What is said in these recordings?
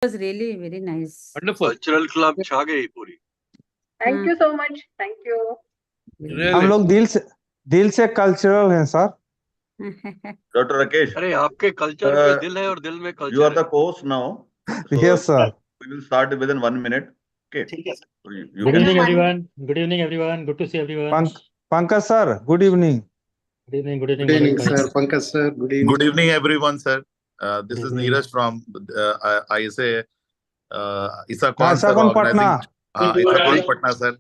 was really very nice. Wonderful. Cultural club छा गई पूरी. Thank you so much. Thank you. हम Really. लोग दिल से कल्चरल हैं सर. Dr. Rakesh, अरे आपके कल्चर में दिल है और दिल में culture. you are the host now. So Yes, sir. we will start within 1 minute. Okay. Yes. So you Good can evening, everyone. Good evening, everyone. Good to see everyone. Pankaj sir, good evening. Good evening. Good evening. Good evening, Manoj bhai. sir. Pankaj sir. Good evening. Good evening, everyone, sir. This Good is evening. Neeraj from ISA. ISACON, sir, ISACON organizing. Patna. ISACON Patna, sir.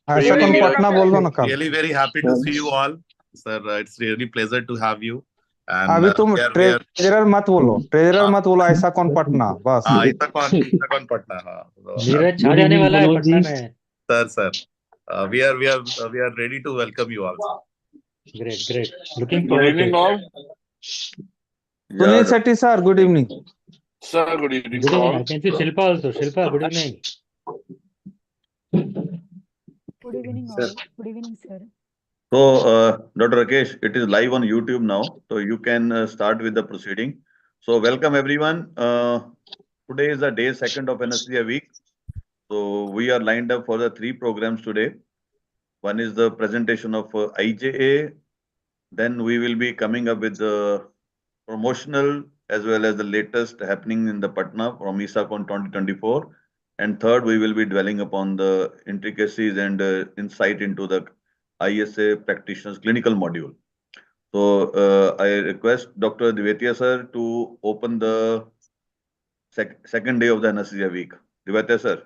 ISACON Good evening, Patna बोल दो ना कल. Really very happy to see you all, sir. It's really pleasure to have you. And अभी तुम we are treasurer मत बोलो. Treasurer मत बोलो. ISACON Patna बस. ISACON Patna. नीरज छा जाने वाला है पटना में. Sir. We are ready to welcome you all. Great. Looking forward to it. all. Sunil Shetty sir, good evening. Sir, good evening. Good evening. I can see Shilpa also. Shilpa, good evening. Good evening, Sir. all. Good evening, sir. So, Dr. Rakesh, it is live on YouTube now, so you can start with the proceeding. So, welcome everyone. Today is the day 2nd of Anaesthesia week. So, we are lined up for the 3 programs today. One is the presentation of IJA. Then we will be coming up with the promotional as well as the latest happening in the Patna from ISACON 2024. And third, we will be dwelling upon the intricacies and insight into the ISA practitioners clinical module. So I request Dr. Divetya sir to open the second day of the anesthesia week. Divetya sir.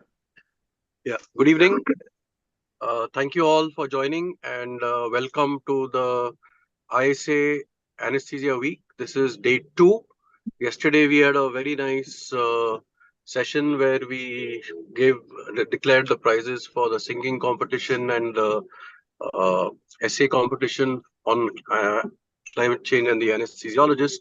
Yeah. Good evening. Thank you all for joining and welcome to the ISA Anesthesia Week. This is day 2. Yesterday we had a very nice session where we declared the prizes for the singing competition and the essay competition on climate change and the anesthesiologist.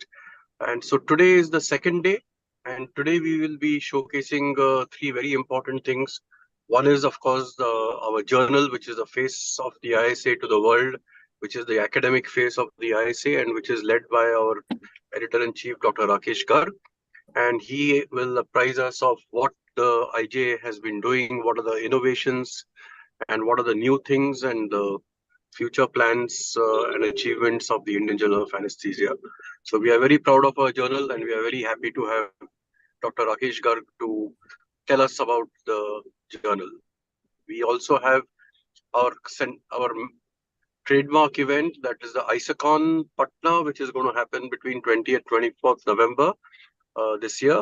And so today is the second day, and today we will be showcasing 3 very important things. One is, of course, our journal, which is the face of the ISA to the world, which is the academic face of the ISA, and which is led by our editor-in-chief, Dr. Rakesh Garg. And he will apprise us of what the IJ has been doing, what are the innovations, and what are the new things and the future plans and achievements of the Indian Journal of Anesthesia. So we are very proud of our journal, and we are very happy to have Dr. Rakesh Garg to tell us about the journal. We also have our trademark event, that is the ISACON Patna, which is going to happen between 20th and 24th November this year,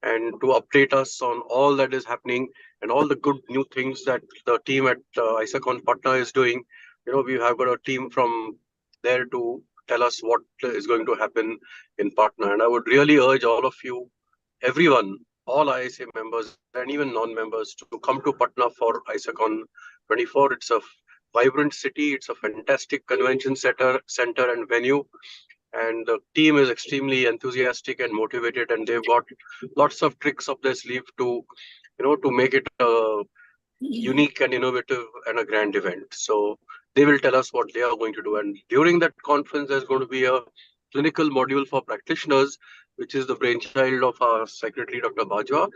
and to update us on all that is happening and all the good new things that the team at ISACON Patna is doing. You know, we have got a team from there to tell us what is going to happen in Patna. And I would really urge all of you, everyone, all ISA members and even non-members, to come to Patna for ISACON 24. It's a vibrant city. It's a fantastic convention center and venue. And the team is extremely enthusiastic and motivated, and they've got lots of tricks up their sleeve to, to make it a unique and innovative and a grand event. So they will tell us what they are going to do. And during that conference, there's going to be a clinical module for practitioners, which is the brainchild of our secretary, Dr. Bajwa.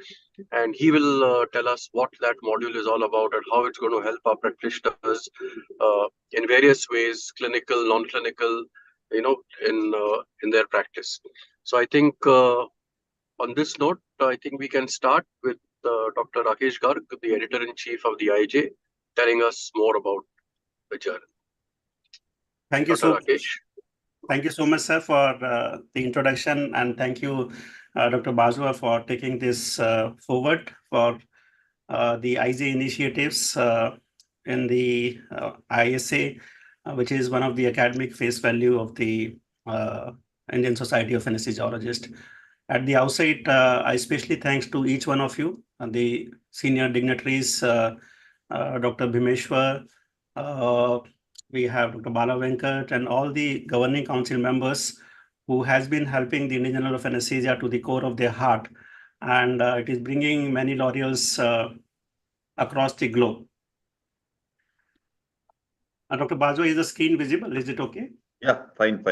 And he will tell us what that module is all about and how it's going to help our practitioners in various ways, clinical, non-clinical, in their practice. So I think on this note, I think we can start with Dr. Rakesh Garg, the editor-in-chief of the IJ, telling us more about the journal. Thank you Dr. Rakesh. Thank you so much, sir, for the introduction, and thank you, Dr. Bajwa, for taking this forward for the IJ initiatives in the ISA, which is one of the academic face value of the Indian Society of Anesthesiologists. At the outset, I especially thanks to each one of you, the senior dignitaries, Dr. Bhimeshwar, we have Dr. Bala Venkat, and all the governing council members who has been helping the Indian Journal of Anesthesia to the core of their heart. And it is bringing many laurels across the globe. Dr. Bajwa, is the screen visible? Is it okay? Yeah, fine.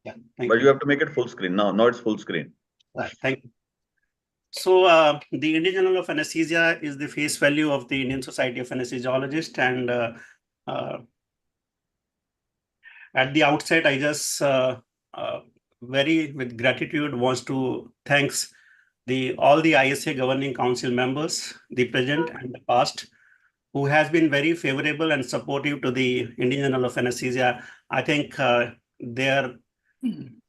Yeah, but you have to make it full screen. Now it's full screen. Right, thank you. So the Indian Journal of Anesthesia is the face value of the Indian Society of Anesthesiologists. And at the outset, I just very with gratitude wants to thanks all the ISA Governing Council members, the present and the past, who has been very favorable and supportive to the Indian Journal of Anesthesia. I think their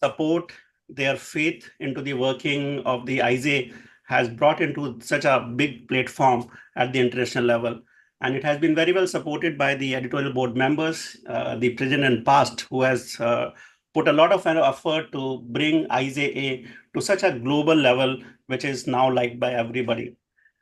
support, their faith into the working of the ISA has brought into such a big platform at the international level. And it has been very well supported by the editorial board members, the present and past, who has put a lot of effort to bring ISA to such a global level, which is now liked by everybody.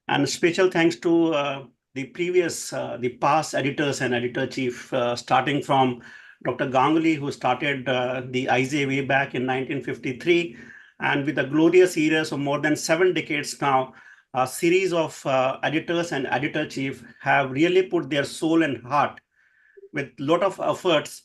And special thanks to the past editors and editor-chief, starting from Dr. Ganguly, who started the ISA way back in 1953, and with a glorious series of more than 7 decades now, a series of editors and editor-chief have really put their soul and heart with a lot of efforts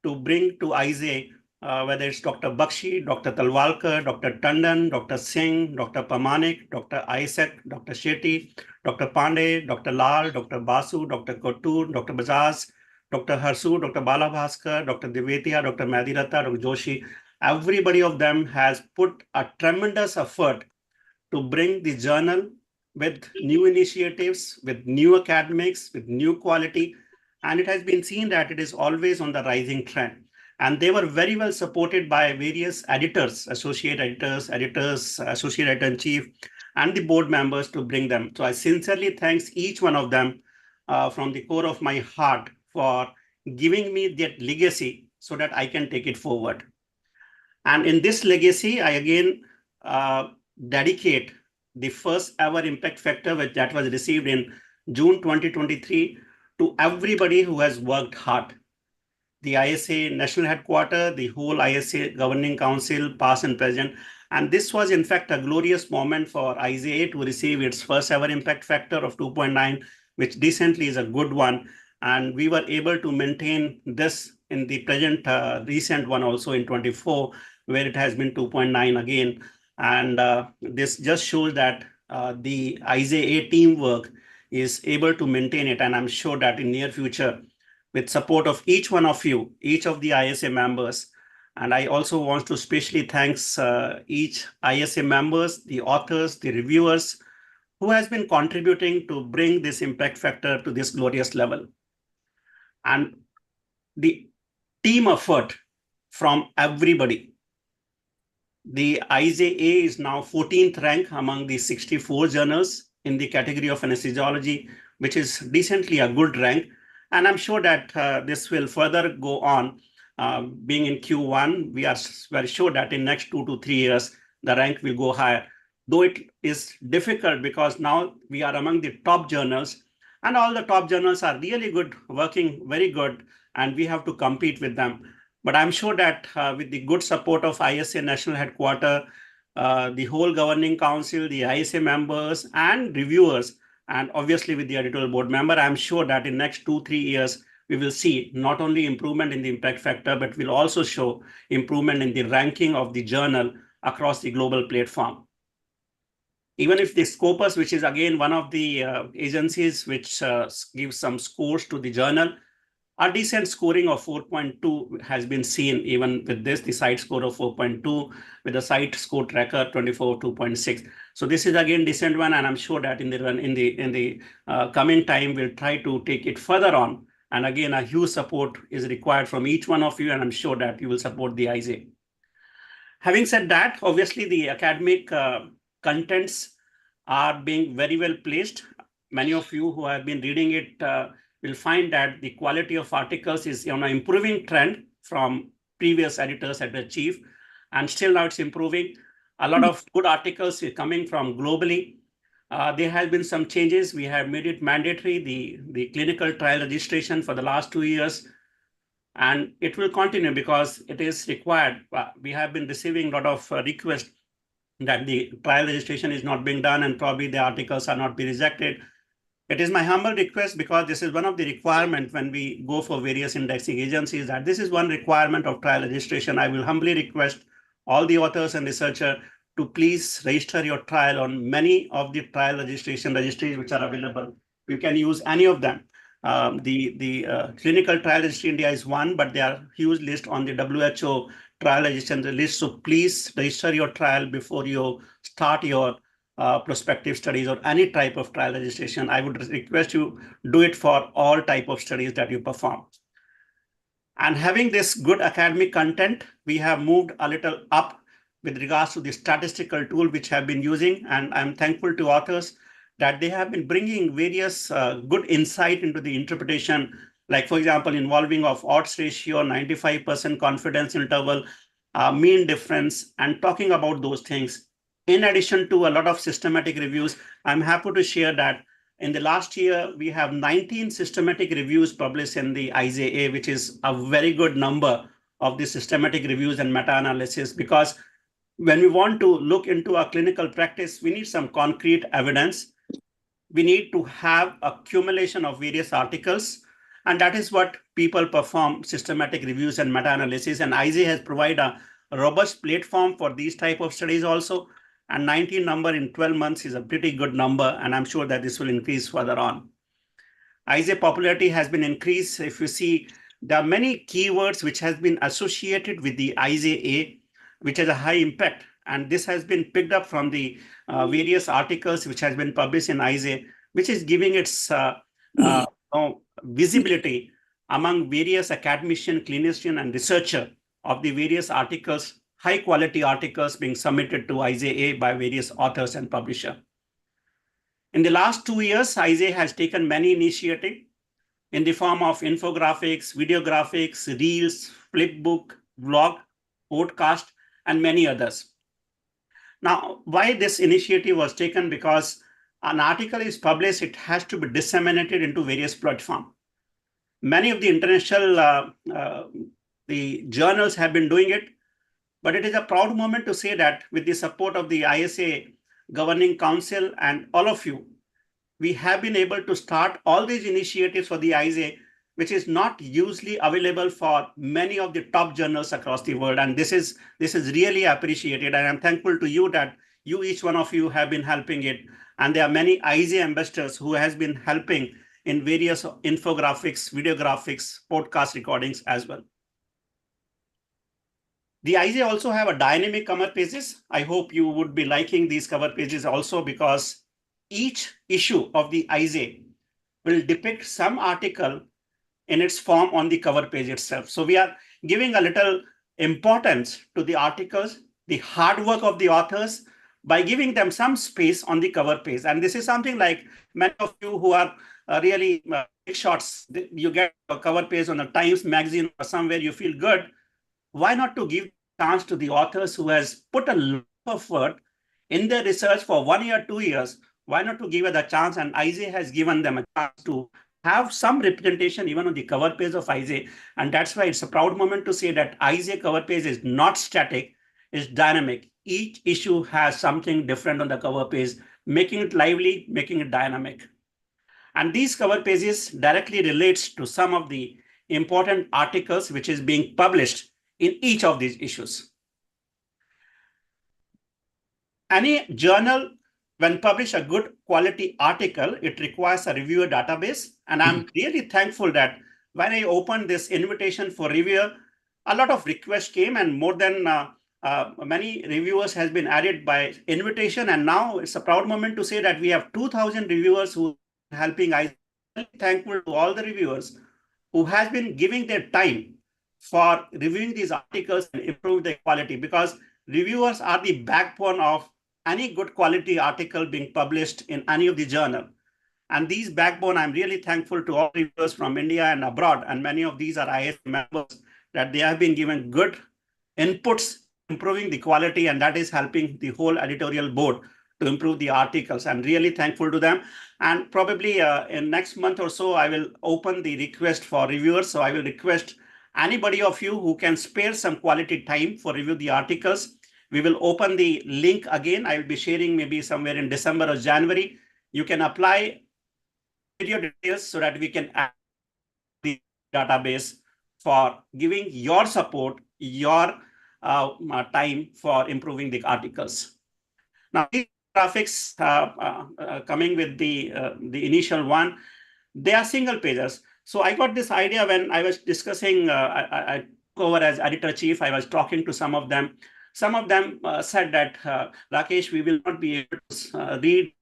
to bring to ISA, whether it's Dr. Bakshi, Dr. Talwalkar, Dr. Tandon, Dr. Singh, Dr. Pamanik, Dr. Isaac, Dr. Shetty, Dr. Pandey, Dr. Lal, Dr. Basu, Dr. Kotur, Dr. Bajaj, Dr. Harsu, Dr. Balabhaskar, Dr. Devetia, Dr. Madhirata, Dr. Joshi. Everybody of them has put a tremendous effort to bring the journal with new initiatives, with new academics, with new quality. And it has been seen that it is always on the rising trend. And they were very well supported by various editors, associate editors, associate editor-in-chief, and the board members to bring them. So I sincerely thanks each one of them from the core of my heart for giving me that legacy so that I can take it forward. And in this legacy, I again dedicate the first ever impact factor that was received in June 2023 to everybody who has worked hard. The ISA National Headquarters, the whole ISA Governing Council, past and present. And this was, in fact, a glorious moment for ISA to receive its first ever impact factor of 2.9, which decently is a good one. And we were able to maintain this in the present recent one also in 24, where it has been 2.9 again. And this just shows that the ISA teamwork is able to maintain it. And I'm sure that in near future, with support of each one of you, each of the ISA members, and I also want to specially thanks each ISA members, the authors, the reviewers, who has been contributing to bring this impact factor to this glorious level. And the team effort from everybody. The ISA is now 14th rank among the 64 journals in the category of anesthesiology, which is decently a good rank. And I'm sure that this will further go on. Being in Q1, we are very sure that in next 2 to 3 years, the rank will go higher. Though it is difficult because now we are among the top journals, and all the top journals are really good, working very good, and we have to compete with them. But I'm sure that with the good support of ISA National Headquarters, the whole Governing Council, the ISA members and reviewers, and obviously with the editorial board member, I'm sure that in next 2-3 years, we will see not only improvement in the impact factor, but will also show improvement in the ranking of the journal across the global platform. Even if the Scopus, which is again one of the agencies which gives some scores to the journal, a decent scoring of 4.2 has been seen even with this, the site score of 4.2 with the site score tracker 2.6. So this is again decent one, and I'm sure that in the coming time we'll try to take it further on. And again, a huge support is required from each one of you, and I'm sure that you will support the ISA. Having said that, obviously the academic contents are being very well placed. Many of you who have been reading it will find that the quality of articles is on an improving trend from previous editors at the chief, and still now it's improving. A lot of good articles are coming from globally. There has been some changes. We have made it mandatory, the clinical trial registration for the last 2 years, and it will continue because it is required. We have been receiving a lot of requests that the trial registration is not being done and probably the articles are not being rejected. It is my humble request, because this is one of the requirements when we go for various indexing agencies, that this is one requirement of trial registration. I will humbly request all the authors and researchers to please register your trial on many of the trial registries which are available. You can use any of them. The clinical trial registry India is one, but there are huge list on the WHO trial registration list. So please register your trial before you start your prospective studies or any type of trial registration. I would request you do it for all type of studies that you perform. And having this good academic content, we have moved a little up with regards to the statistical tool which have been using, and I'm thankful to authors that they have been bringing various good insight into the interpretation, like for example, involving of odds ratio, 95% confidence interval, mean difference, and talking about those things. In addition to a lot of systematic reviews, I'm happy to share that in the last year, we have 19 systematic reviews published in the IZA, which is a very good number of the systematic reviews and meta-analysis, because when we want to look into our clinical practice, we need some concrete evidence. We need to have accumulation of various articles, and that is what people perform systematic reviews and meta-analysis. And IZA has provided a robust platform for these type of studies also. And 19 number in 12 months is a pretty good number, and I'm sure that this will increase further on. IZA popularity has been increased. If you see, there are many keywords which has been associated with the IZA, which has a high impact, and this has been picked up from the various articles which has been published in IZA, which is giving its visibility among various academician, clinician, and researcher of the various articles, high quality articles being submitted to IZA by various authors and publisher. In the last 2 years, IZA has taken many initiatives in the form of infographics, videographics, reels, flipbook, vlog, podcast, and many others. Now, why this initiative was taken? Because an article is published, it has to be disseminated into various platforms. Many of the international the journals have been doing it, but it is a proud moment to say that with the support of the ISA Governing Council and all of you, we have been able to start all these initiatives for the ISA, which is not usually available for many of the top journals across the world. And this is really appreciated. And I'm thankful to you that you, each one of you, have been helping it. And there are many ISA ambassadors who has been helping in various infographics, videographics, podcast recordings as well. The IZA also have a dynamic cover pages. I hope you would be liking these cover pages also, because each issue of the IZA will depict some article in its form on the cover page itself. So we are giving a little importance to the articles, the hard work of the authors, by giving them some space on the cover page. And this is something like many of you who are really big shots, you get a cover page on the Times magazine or somewhere, you feel good. Why not to give chance to the authors who has put a lot of effort in their research for 1 year, 2 years? Why not to give it a chance? And IZA has given them a chance to have some representation even on the cover page of IZA. And that's why it's a proud moment to say that IZA cover page is not static, it's dynamic. Each issue has something different on the cover page, making it lively, making it dynamic. And these cover pages directly relates to some of the important articles which is being published in each of these issues. Any journal, when publish a good quality article, it requires a reviewer database. And I'm really thankful that when I opened this invitation for reviewer, a lot of requests came, and more than many reviewers has been added by invitation. And now it's a proud moment to say that we have 2,000 reviewers who are helping. I'm thankful to all the reviewers who has been giving their time for reviewing these articles and improve their quality, because reviewers are the backbone of any good quality article being published in any of the journal. And these backbone, I'm really thankful to all reviewers from India and abroad, and many of these are ISA members, that they have been given good inputs, improving the quality, and that is helping the whole editorial board to improve the articles. I'm really thankful to them. And probably in next month or so, I will open the request for reviewers. So I will request anybody of you who can spare some quality time for review the articles. We will open the link again. I will be sharing maybe somewhere in December or January. You can apply your details so that we can add the database for giving your support, your time for improving the articles. Now, these graphics coming with the initial one, they are single pages. So I got this idea when I was discussing, I over as editor-chief, I was talking to some of them. Some of them said that, Rakesh, we will not be able to read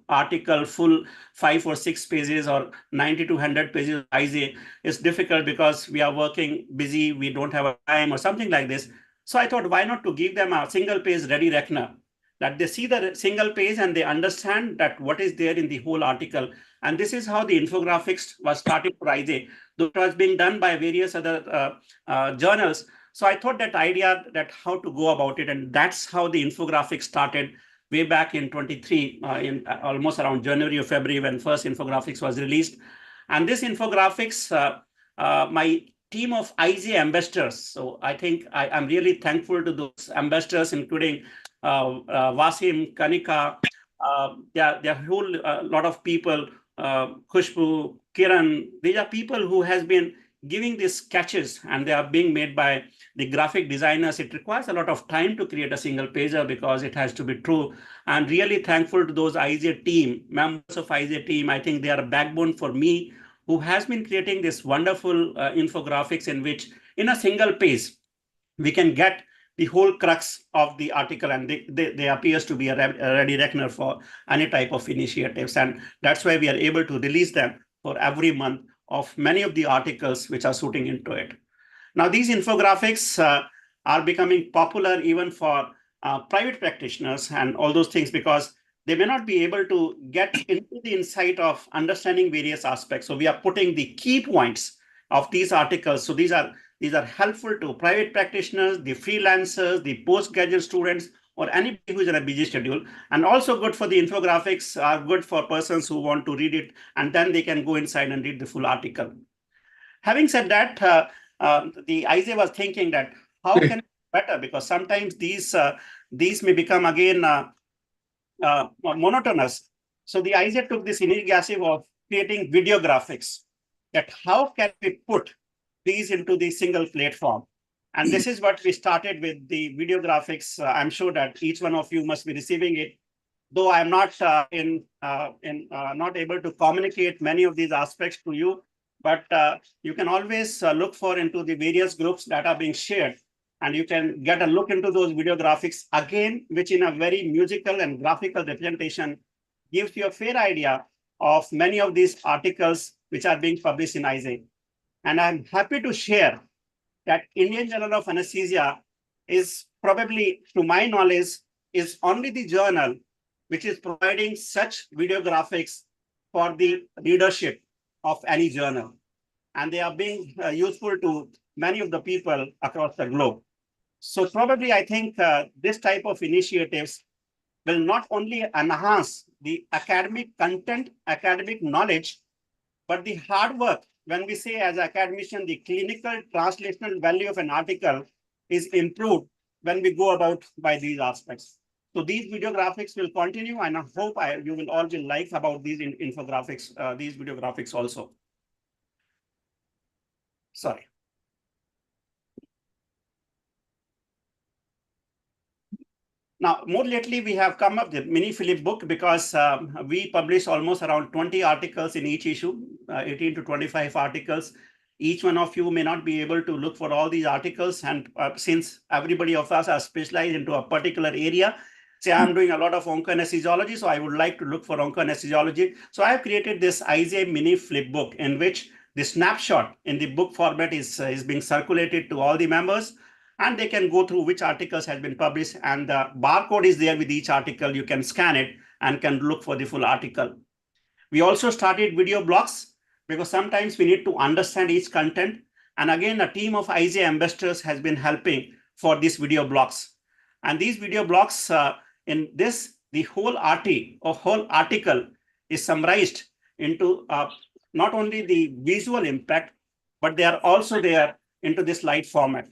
article full 5 or 6 pages or 90 to 100 pages of IJ. It's difficult because we are working busy, we don't have a time or something like this. So I thought, why not to give them a single page ready reckoner, that they see the single page and they understand that what is there in the whole article. And this is how the infographics was started for IJ, though it was being done by various other journals. So I thought that idea, that how to go about it, and that's how the infographics started way back in 23, in almost around January or February, when first infographics was released. And this infographics, my team of IJ ambassadors, so I think I'm really thankful to those ambassadors, including Wasim, Kanika, there are a whole lot of people, Khushbu, Kiran. These are people who has been giving these sketches, and they are being made by the graphic designers. It requires a lot of time to create a single pager because it has to be true. I'm really thankful to those IJ team, members of IJ team. I think they are a backbone for me, who has been creating this wonderful infographics in which, in a single page, we can get the whole crux of the article, and they appears to be a ready reckoner for any type of initiatives. And that's why we are able to release them for every month of many of the articles which are suiting into it. Now, these infographics are becoming popular even for private practitioners and all those things, because they may not be able to get into the insight of understanding various aspects. So we are putting the key points of these articles. So these are helpful to private practitioners, the freelancers, the postgraduate students, or anybody who is in a busy schedule. And also good for the infographics are good for persons who want to read it, and then they can go inside and read the full article. Having said that, the IJ was thinking that how can it be better, because sometimes these may become again monotonous. So the IJ took this initiative of creating video graphics, that how can we put these into the single platform. And this is what we started with, the video graphics. I'm sure that each one of you must be receiving it, though I'm not not able to communicate many of these aspects to you, but you can always look for into the various groups that are being shared, and you can get a look into those video graphics again, which in a very musical and graphical representation gives you a fair idea of many of these articles which are being published in IJ. And I'm happy to share that Indian Journal of Anesthesia is probably, to my knowledge, is only the journal which is providing such video graphics for the readership of any journal. And they are being useful to many of the people across the globe. So probably I think this type of initiatives will not only enhance the academic content, academic knowledge, but the hard work. When we say as academician, the clinical translational value of an article is improved when we go about by these aspects. So these video graphics will continue, and I hope you will all will like about these infographics, these video graphics also. Sorry. Now, more lately, we have come up with mini Philip book, because we publish almost around 20 articles in each issue, 18 to 25 articles. Each one of you may not be able to look for all these articles. And since everybody of us are specialized into a particular area, say I'm doing a lot of onco-anesthesiology, so I would like to look for onco-anesthesiology. So I have created this IJ mini flip book, in which the snapshot in the book format is being circulated to all the members, and they can go through which articles has been published, and the barcode is there with each article. You can scan it and can look for the full article. We also started video blogs, because sometimes we need to understand each content. And again, a team of IJ ambassadors has been helping for these video blogs. And these video blogs, in this, the whole article is summarized into not only the visual impact, but they are also there into this slide format.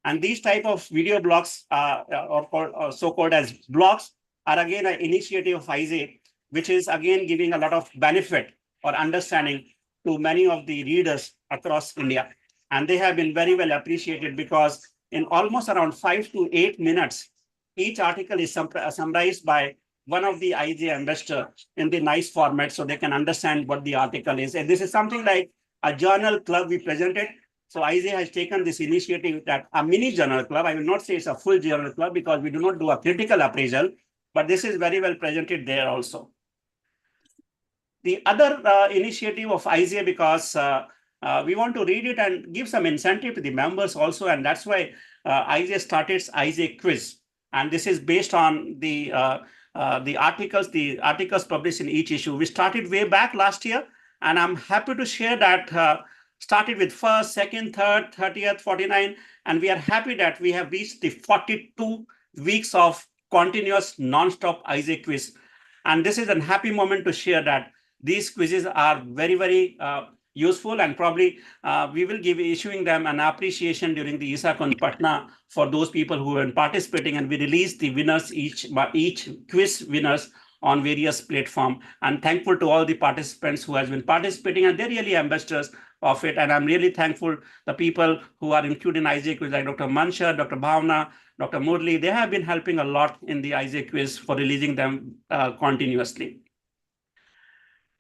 And these type of video blogs, or so-called as blogs, are again an initiative of IJ, which is again giving a lot of benefit or understanding to many of the readers across India. And they have been very well appreciated, because in almost around 5 to 8 minutes, each article is summarized by one of the IJ ambassador in the nice format so they can understand what the article is. And this is something like a journal club we presented. So IJ has taken this initiative that a mini journal club. I will not say it's a full journal club because we do not do a critical appraisal, but this is very well presented there also. The other initiative of IJ, because we want to read it and give some incentive to the members also, and that's why IJ started IJ quiz, and this is based on the articles published in each issue. We started way back last year, and I'm happy to share that started with first, second, third, 30th, 49, and we are happy that we have reached the 42 weeks of continuous non-stop IJ quiz, and this is a happy moment to share that these quizzes are very, very useful, and probably we will give issuing them an appreciation during the ISACON Patna for those people who are participating, and we release the winners each quiz winners on various platform. And thankful to all the participants who has been participating, and they're really ambassadors of it. And I'm really thankful the people who are included in IJ quiz like Dr. Mansha, Dr. Bhavna, Dr. Murli. They have been helping a lot in the IJ quiz for releasing them continuously.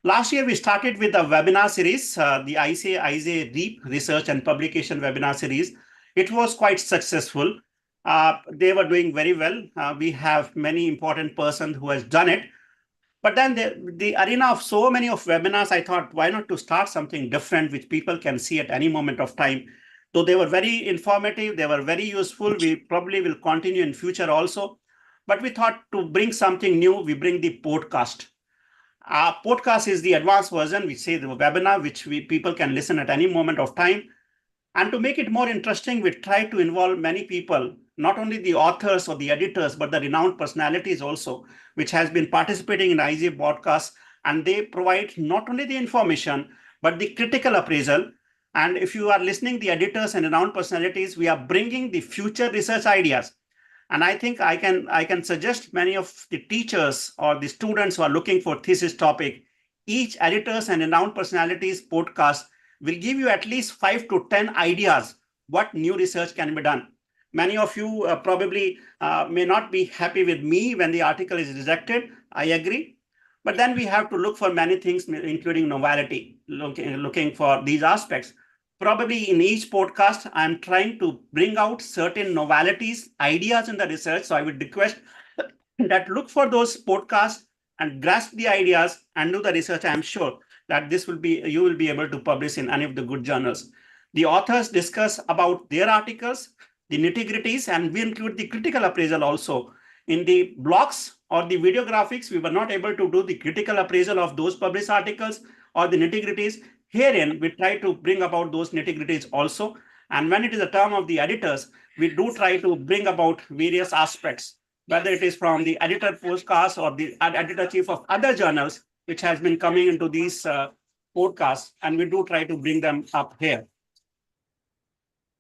Last year, we started with a webinar series, the IJ REAP Research and Publication webinar series. It was quite successful. They were doing very well. We have many important persons who has done it. But then the arena of so many of webinars, I thought, why not to start something different, which people can see at any moment of time. So they were very informative. They were very useful. We probably will continue in future also. But we thought to bring something new, we bring the podcast. Our podcast is the advanced version, we say the webinar, which people can listen at any moment of time. And to make it more interesting, we try to involve many people, not only the authors or the editors, but the renowned personalities also, which has been participating in IJ podcast. And they provide not only the information, but the critical appraisal. And if you are listening, the editors and renowned personalities, we are bringing the future research ideas. And I think I can suggest many of the teachers or the students who are looking for thesis topic, each editors and renowned personalities podcast will give you at least 5 to 10 ideas what new research can be done. Many of you probably may not be happy with me when the article is rejected. I agree. But then we have to look for many things, including novelty, looking for these aspects. Probably in each podcast, I'm trying to bring out certain novelties, ideas in the research. So I would request that look for those podcasts and grasp the ideas and do the research. I'm sure that you will be able to publish in any of the good journals. The authors discuss about their articles, the nitty-gritties, and we include the critical appraisal also. In the blogs or the video graphics, we were not able to do the critical appraisal of those published articles or the nitty-gritties. Herein, we try to bring about those nitty-gritties also. And when it is a term of the editors, we do try to bring about various aspects, whether it is from the editor podcast or the editor-chief of other journals, which has been coming into these podcasts, and we do try to bring them up here.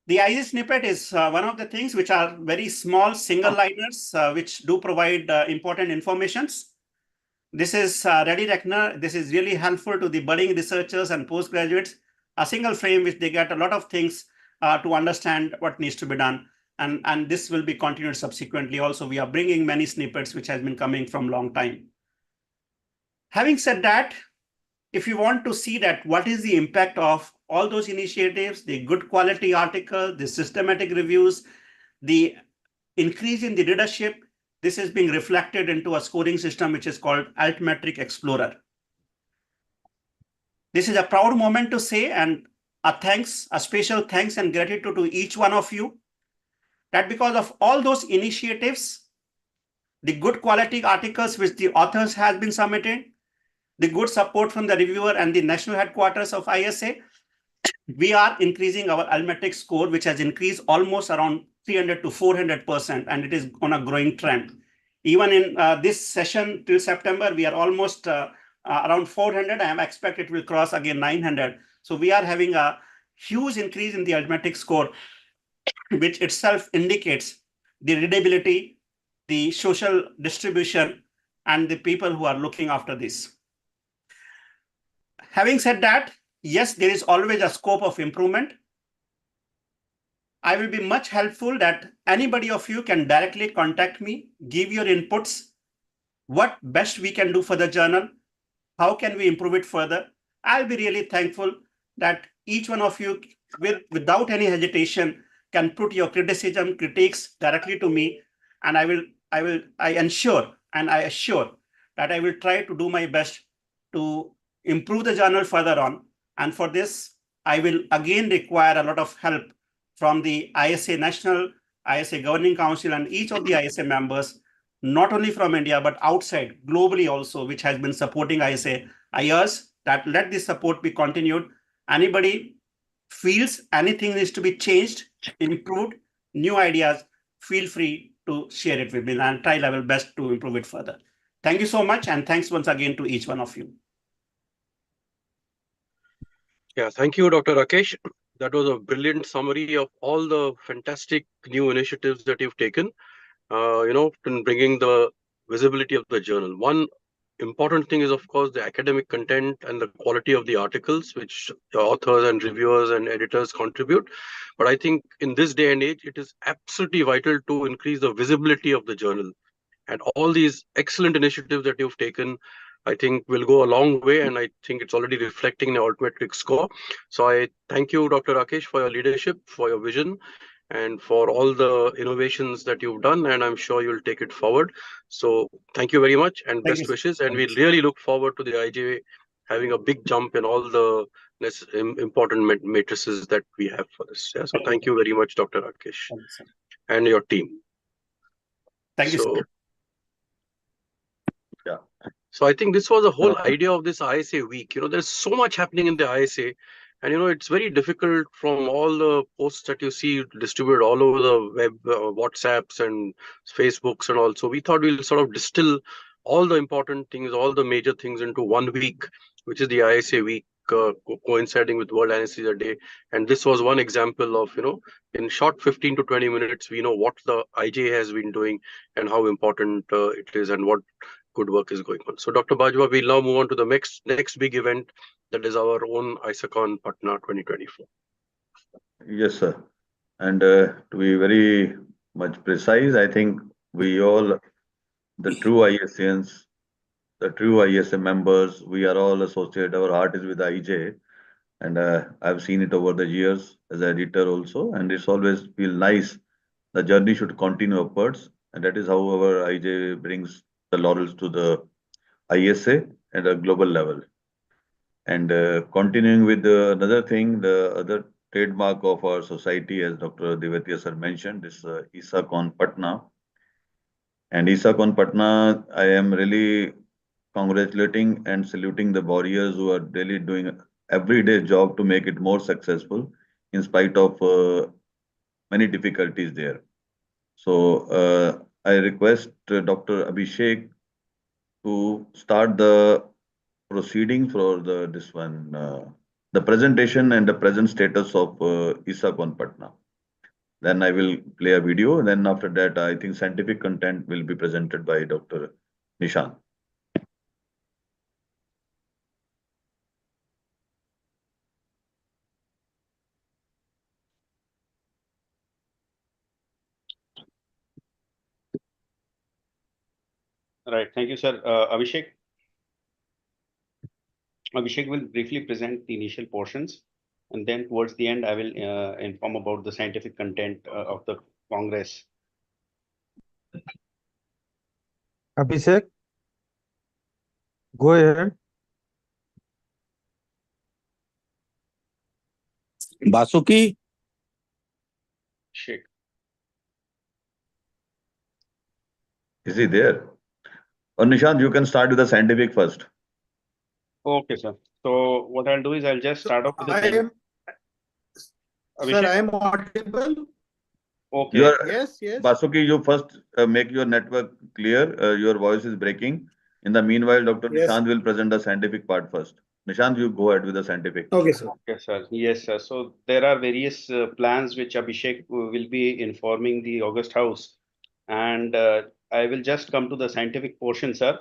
The IJ snippet is one of the things which are very small single liners, which do provide important informations. This is Ready Reckoner. This is really helpful to the budding researchers and postgraduates. A single frame which they get a lot of things to understand what needs to be done. And this will be continued subsequently. Also, we are bringing many snippets which has been coming from long time. Having said that, if you want to see that what is the impact of all those initiatives, the good quality article, the systematic reviews, the increase in the readership, this is being reflected into a scoring system which is called Altmetric Explorer. This is a proud moment to say, and a special thanks and gratitude to each one of you, that because of all those initiatives, the good quality articles which the authors has been submitted, the good support from the reviewer and the national headquarters of ISA, we are increasing our Altmetric score, which has increased almost around 300 to 400%, and it is on a growing trend. Even in this session till September, we are almost around 400. I expect it will cross again 900. So we are having a huge increase in the Altmetric score, which itself indicates the readability, the social distribution, and the people who are looking after this. Having said that, yes, there is always a scope of improvement. I will be much helpful that anybody of you can directly contact me, give your inputs, what best we can do for the journal, how can we improve it further. I'll be really thankful that each one of you, without any hesitation, can put your critiques directly to me, and I ensure and I assure that I will try to do my best to improve the journal further on. And for this, I will again require a lot of help from the ISA National, ISA Governing Council, and each of the ISA members, not only from India, but outside, globally also, which has been supporting ISA. I urge that let this support be continued. Anybody feels anything needs to be changed, improved, new ideas, feel free to share it with me and try level best to improve it further. Thank you so much, and thanks once again to each one of you. Yeah, thank you, Dr. Rakesh. That was a brilliant summary of all the fantastic new initiatives that you've taken, in bringing the visibility of the journal. One important thing is, of course, the academic content and the quality of the articles, which the authors and reviewers and editors contribute. But I think in this day and age, it is absolutely vital to increase the visibility of the journal. And all these excellent initiatives that you've taken, I think will go a long way, and I think it's already reflecting in the altmetric score. So I thank you, Dr. Rakesh, for your leadership, for your vision, and for all the innovations that you've done, and I'm sure you'll take it forward. So thank you very much, and Thank best you. wishes. And we really look forward to the IJ having a big jump in all the important matrices that we have for this. Yeah, so thank you very much, Dr. Rakesh, and your team. Thank you, So, sir. Yeah. So I think this was the whole idea of this ISA week. There's so much happening in the ISA, and it's very difficult from all the posts that you see distributed all over the web, WhatsApps and Facebooks and all. So we thought we'll sort of distill all the important things, all the major things into 1 week, which is the ISA week, coinciding with World Anesthesia Day. And this was one example of, in short 15 to 20 minutes, we know what the IJ has been doing and how important it is and what good work is going on. So Dr. Bajwa, we'll now move on to the next big event, that is our own ISACON Patna 2024. Yes, sir. And to be very much precise, I think we all, the true ISANs, the true ISA members, we are all associated. Our heart is with IJ. And I've seen it over the years as an editor also. And it's always feel nice. The journey should continue upwards. And that is how our IJ brings the laurels to the ISA at a global level. And continuing with another thing, the other trademark of our society, as Dr. Devatia sir mentioned, is ISACON Patna. And ISACON Patna, I am really congratulating and saluting the warriors who are really doing everyday job to make it more successful in spite of many difficulties there. So I request Dr. Abhishek to start the proceeding for the presentation and the present status of ISACON Patna. Then I will play a video. And then after that, I think scientific content will be presented by Dr. Nishant. Right. Thank you, sir. Abhishek. Abhishek will briefly present the initial portions, and then towards the end, I will inform about the scientific content of the Congress. Abhishek, go ahead. Basuki, Shake. Is he there? Or Nishant, you can start with the scientific first. Okay, sir. So what I'll do is I'll just start off with the Sir, I am audible. Okay. Yes. Basuki, you first make your network clear. Your voice is breaking. In the meanwhile, Dr. Nishant will present the scientific part first. Nishant, you go ahead with the scientific. Okay, sir. Okay, sir. Yes, sir. So there are various plans which Abhishek will be informing the August House. And I will just come to the scientific portion, sir.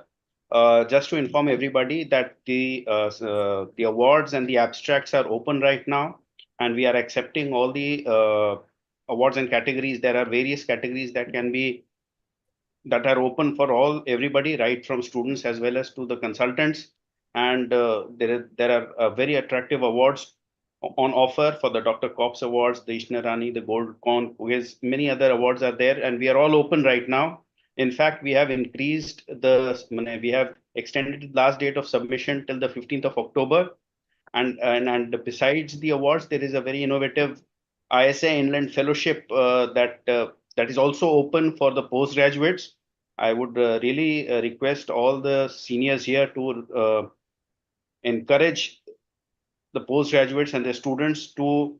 Just to inform everybody that the awards and the abstracts are open right now, and we are accepting all the awards and categories. There are various categories that can be that are open for everybody, right from students as well as to the consultants. And there are very attractive awards on offer for the Dr. Kops Awards, the Ishna Rani, the Gold Con, many other awards are there, and we are all open right now. In fact, we have increased we have extended the last date of submission till the 15th of October. And besides the awards, there is a very innovative ISA Inland Fellowship that is also open for the postgraduates. I would really request all the seniors here to encourage the postgraduates and the students to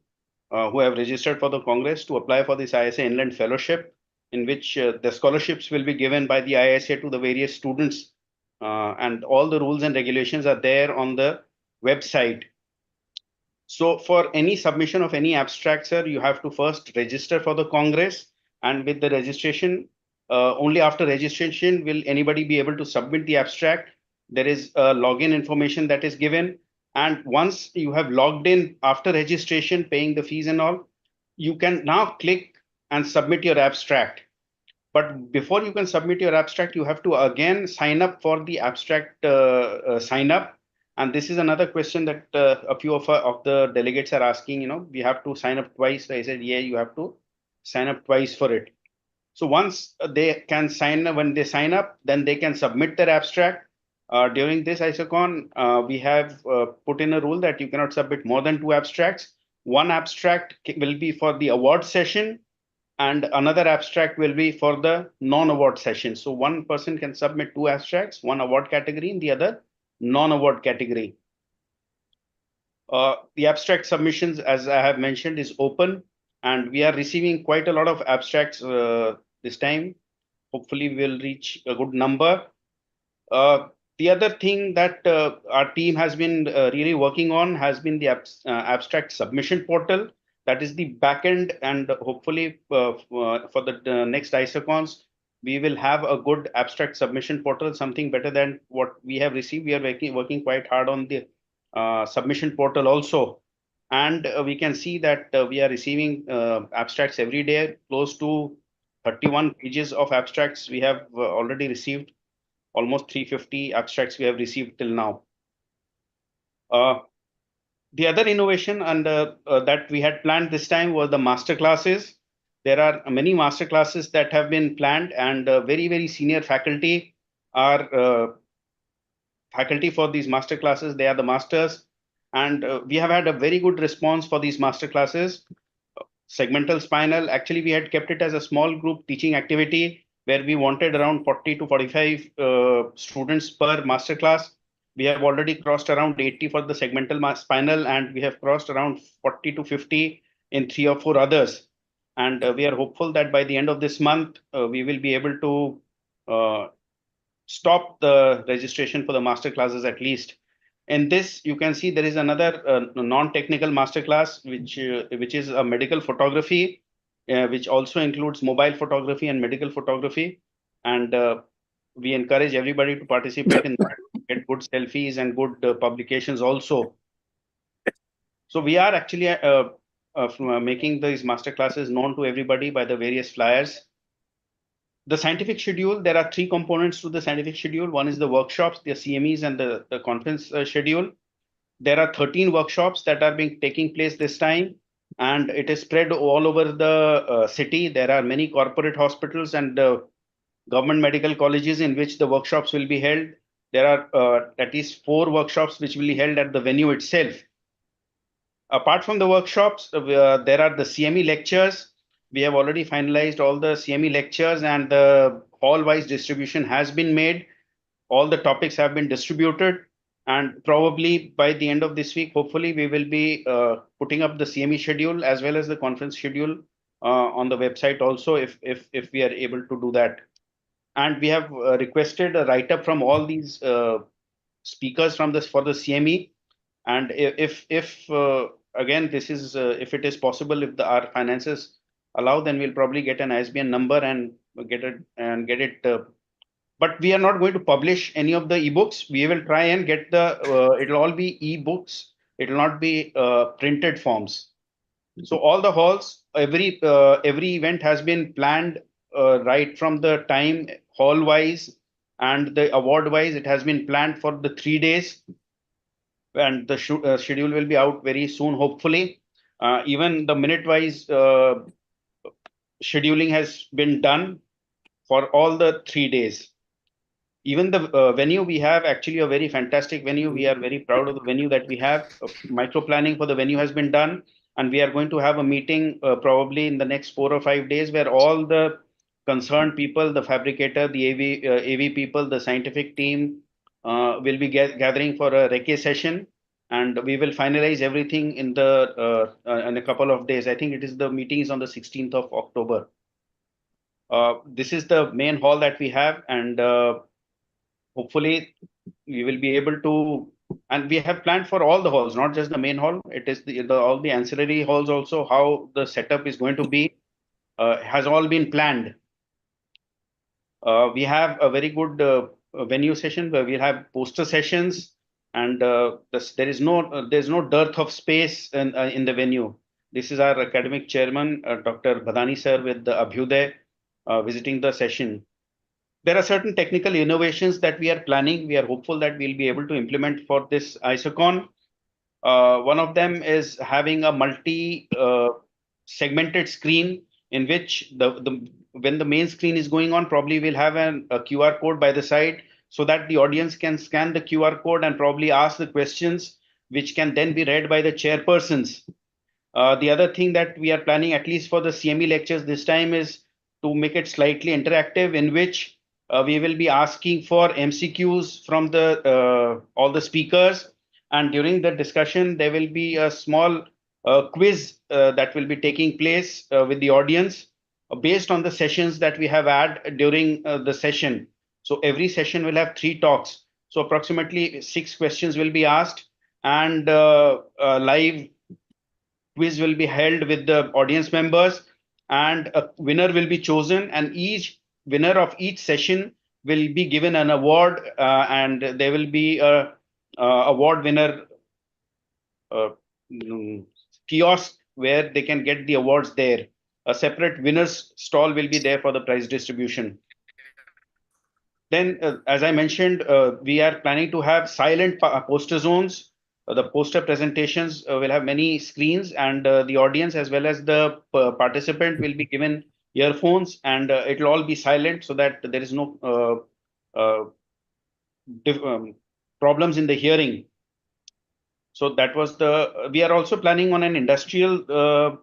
who have registered for the Congress to apply for this ISA Inland Fellowship, in which the scholarships will be given by the ISA to the various students, and all the rules and regulations are there on the website. So for any submission of any abstract, sir, you have to first register for the Congress, and with the registration, only after registration will anybody be able to submit the abstract. There is a login information that is given, and once you have logged in after registration, paying the fees and all, you can now click and submit your abstract. But before you can submit your abstract, you have to again sign up for the abstract sign up. And this is another question that a few of the delegates are asking. We have to sign up twice. I said, yeah, you have to sign up twice for it. So once they can when they sign up, then they can submit their abstract. During this ISOCON, we have put in a rule that you cannot submit more than 2 abstracts. One abstract will be for the award session, and another abstract will be for the non-award session. So one person can submit 2 abstracts, one award category and the other non-award category. The abstract submissions, as I have mentioned, is open, and we are receiving quite a lot of abstracts this time. Hopefully we'll reach a good number. The other thing that our team has been really working on has been the abstract submission portal. That is the backend, and hopefully for the next ISOCONs, we will have a good abstract submission portal, something better than what we have received. We are working quite hard on the submission portal also. And we can see that we are receiving abstracts every day, close to 31 pages of abstracts we have already received. Almost 350 abstracts we have received till now. The other innovation and that we had planned this time was the master classes. There are many master classes that have been planned, and very, very senior faculty are faculty for these master classes. They are the masters, and we have had a very good response for these master classes. Segmental spinal, actually we had kept it as a small group teaching activity where we wanted around 40 to 45 students per master class. We have already crossed around 80 for the segmental spinal, and we have crossed around 40 to 50 in 3 or 4 others. And we are hopeful that by the end of this month, we will be able to stop the registration for the master classes at least. In this, you can see there is another non-technical masterclass, which is a medical photography, which also includes mobile photography and medical photography. And we encourage everybody to participate in that, get good selfies and good publications also. So we are actually making these masterclasses known to everybody by the various flyers. The scientific schedule, there are 3 components to the scientific schedule. One is the workshops, the CMEs, and the conference schedule. There are 13 workshops that are taking place this time, and it is spread all over the city. There are many corporate hospitals and government medical colleges in which the workshops will be held. There are at least 4 workshops which will be held at the venue itself. Apart from the workshops, there are the CME lectures. We have already finalized all the CME lectures, and the hall-wise distribution has been made. All the topics have been distributed, and probably by the end of this week, hopefully we will be putting up the CME schedule as well as the conference schedule on the website also, if we are able to do that. And we have requested a write-up from all these speakers for the CME. And if again, this is if it is possible, if our finances allow, then we'll probably get an ISBN number and get it. But we are not going to publish any of the ebooks. We will try and get it'll all be ebooks. It will not be printed forms. So all the halls, every event has been planned right from the time hall wise and the award wise, it has been planned for the 3 days, and the schedule will be out very soon, hopefully. Even the minute wise scheduling has been done for all the 3 days. Even the venue, we have actually a very fantastic venue. We are very proud of the venue that we have. Micro planning for the venue has been done, and we are going to have a meeting probably in the next 4 or 5 days where all the concerned people, the fabricator, the AV people, the scientific team will be gathering for a recce session, and we will finalize everything in a couple of days. I think it is the meeting is on the 16th of October. This is the main hall that we have, and hopefully we will be able to, and we have planned for all the halls, not just the main hall. It is all the ancillary halls also. How the setup is going to be has all been planned. We have a very good venue session where we'll have poster sessions, and there's no dearth of space in the venue. This is our academic chairman, Dr. Badani sir, with the Abhyuday visiting the session. There are certain technical innovations that we are planning. We are hopeful that we'll be able to implement for this ISOCON. One of them is having a segmented screen in which when the main screen is going on, probably we'll have a QR code by the side so that the audience can scan the QR code and probably ask the questions, which can then be read by the chairpersons. The other thing that we are planning, at least for the CME lectures this time, is to make it slightly interactive, in which we will be asking for MCQs from all the speakers, and during the discussion there will be a small quiz that will be taking place with the audience based on the sessions that we have had during the session. So every session will have 3 talks. So approximately 6 questions will be asked, and live quiz will be held with the audience members, and a winner will be chosen, and each winner of each session will be given an award, and there will be a award winner kiosk where they can get the awards there. A separate winners stall will be there for the prize distribution. Then, as I mentioned, we are planning to have silent poster zones. The poster presentations will have many screens, and the audience as well as the participant will be given earphones, and it will all be silent so that there is no problems in the hearing. So that was we are also planning on an industrial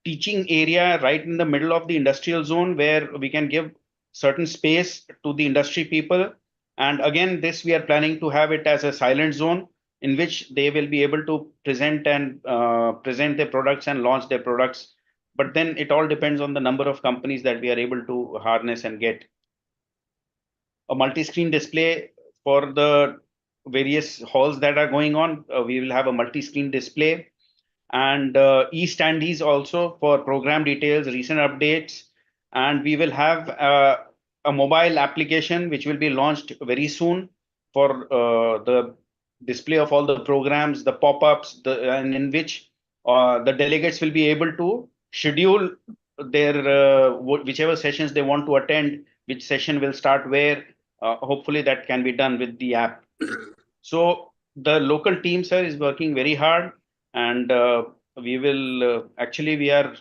teaching area right in the middle of the industrial zone, where we can give certain space to the industry people. And again, this we are planning to have it as a silent zone in which they will be able to present their products and launch their products. But then it all depends on the number of companies that we are able to harness and get. A multi-screen display for the various halls that are going on. We will have a multi-screen display, and e-standees also for program details, recent updates, and we will have a mobile application which will be launched very soon for the display of all the programs, the pop-ups, and in which the delegates will be able to schedule their whichever sessions they want to attend, which session will start where. Hopefully that can be done with the app. So the local team, sir, is working very hard, and we will we are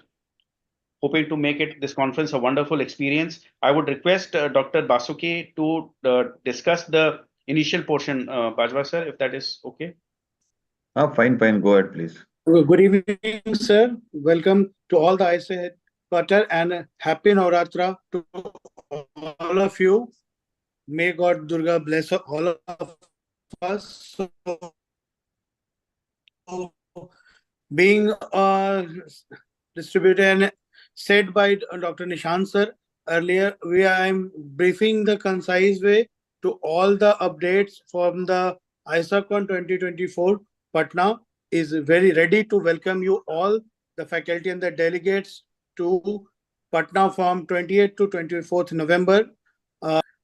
hoping to make this conference a wonderful experience. I would request Dr. Basuki to discuss the initial portion, Bajwa sir, if that is okay. Fine. Go ahead, please. Good evening, sir. Welcome to all the ISA headquarters, and happy Navratra to all of you. May God Durga bless all of us. So, being distributed and said by Dr. Nishant sir earlier, I am briefing the concise way to all the updates from the ISACON 2024. Patna is very ready to welcome you all, the faculty and the delegates, to Patna from 28th to 24th November.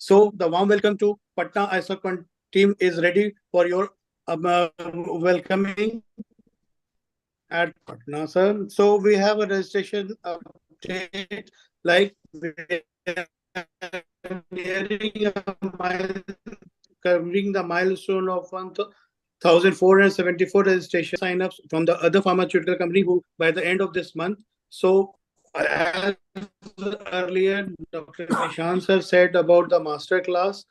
So the warm welcome to Patna ISACON team is ready for your welcoming at Patna, sir. So we have a registration update, like we nearing covering the milestone of 1,474 registration sign-ups from the other pharmaceutical company who by the end of this month. So as earlier Dr. Nishant sir said about the master class,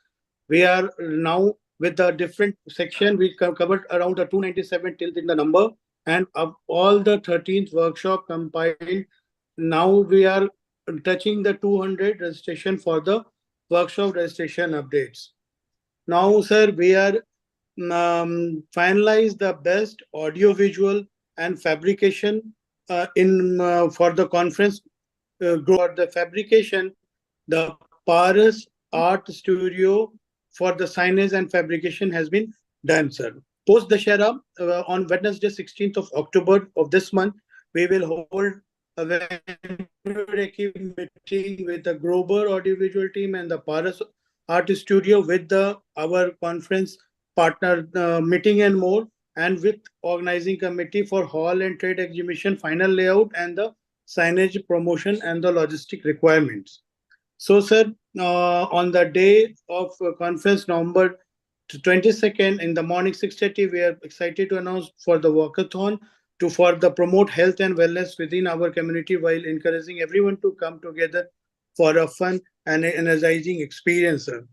we are now with the different section, we covered around the 297 till in the number, and of all the 13th workshop compiled, now we are touching the 200 registration for the workshop registration updates. Now, sir, we are finalize the best audio visual and fabrication in for the conference for the fabrication, the Paris Art Studio for the signage and fabrication has been done, sir. Post Dashera, on Wednesday, 16th of October of this month, we will hold a meeting with the Grover audiovisual team and the Paris Art Studio with our conference partner meeting and more, and with organizing committee for hall and trade exhibition final layout and the signage promotion and the logistic requirements. So, sir, on the day of conference November 22nd in the morning 6:30, we are excited to announce for the walkathon to further promote health and wellness within our community while encouraging everyone to come together for a fun and energizing experience, sir.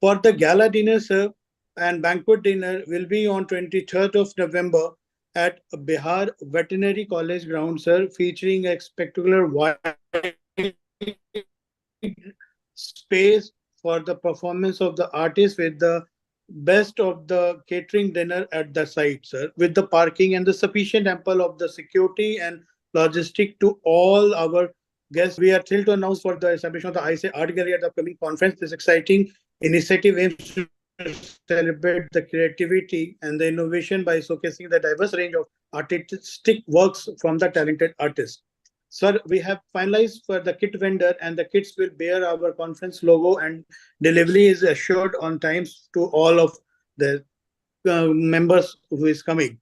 For the gala dinner, sir, and banquet dinner will be on 23rd of November at Bihar Veterinary College ground, sir, featuring a spectacular wide space for the performance of the artist with the best of the catering dinner at the site, sir, with the parking and the sufficient ample of the security and logistic to all our guests. We are thrilled to announce for the establishment of the ISA Art Gallery at the upcoming conference. This exciting initiative aims to celebrate the creativity and the innovation by showcasing the diverse range of artistic works from the talented artists. Sir, we have finalized for the kit vendor and the kits will bear our conference logo and delivery is assured on times to all of the members who is coming.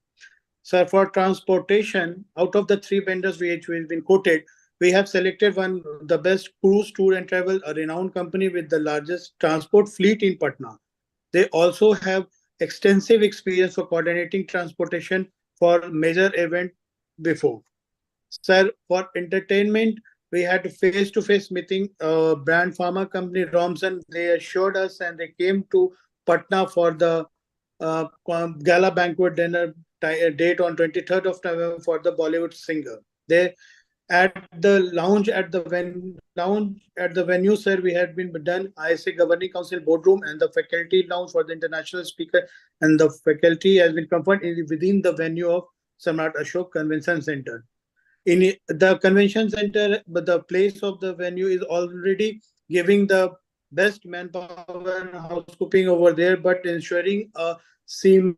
Sir, for transportation, out of the three vendors which have been quoted, we have selected the best cruise tour and travel, a renowned company with the largest transport fleet in Patna. They also have extensive experience for coordinating transportation for major event before. Sir, for entertainment, we had face-to-face meeting. Brand pharma company Romson, they assured us and they came to Patna for the gala banquet dinner date on 23rd of November for the Bollywood singer. They at the lounge at the venue, sir, we had been done ISA Governing Council boardroom and the faculty lounge for the international speaker, and the faculty has been confirmed within the venue of Samrat Ashok Convention Center. In the convention center, but the place of the venue is already giving the best manpower and housekeeping over there, but ensuring a seamless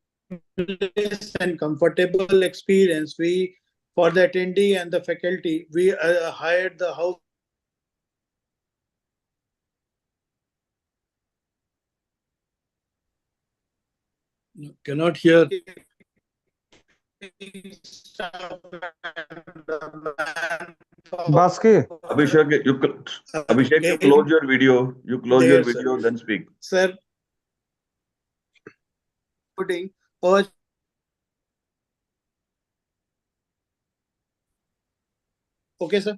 and comfortable experience. We, for the attendee and the faculty, we hired the house. Cannot hear. Baski. Abhishek, you close your video. You close your video, then speak. Sir, putting urge. Okay, sir.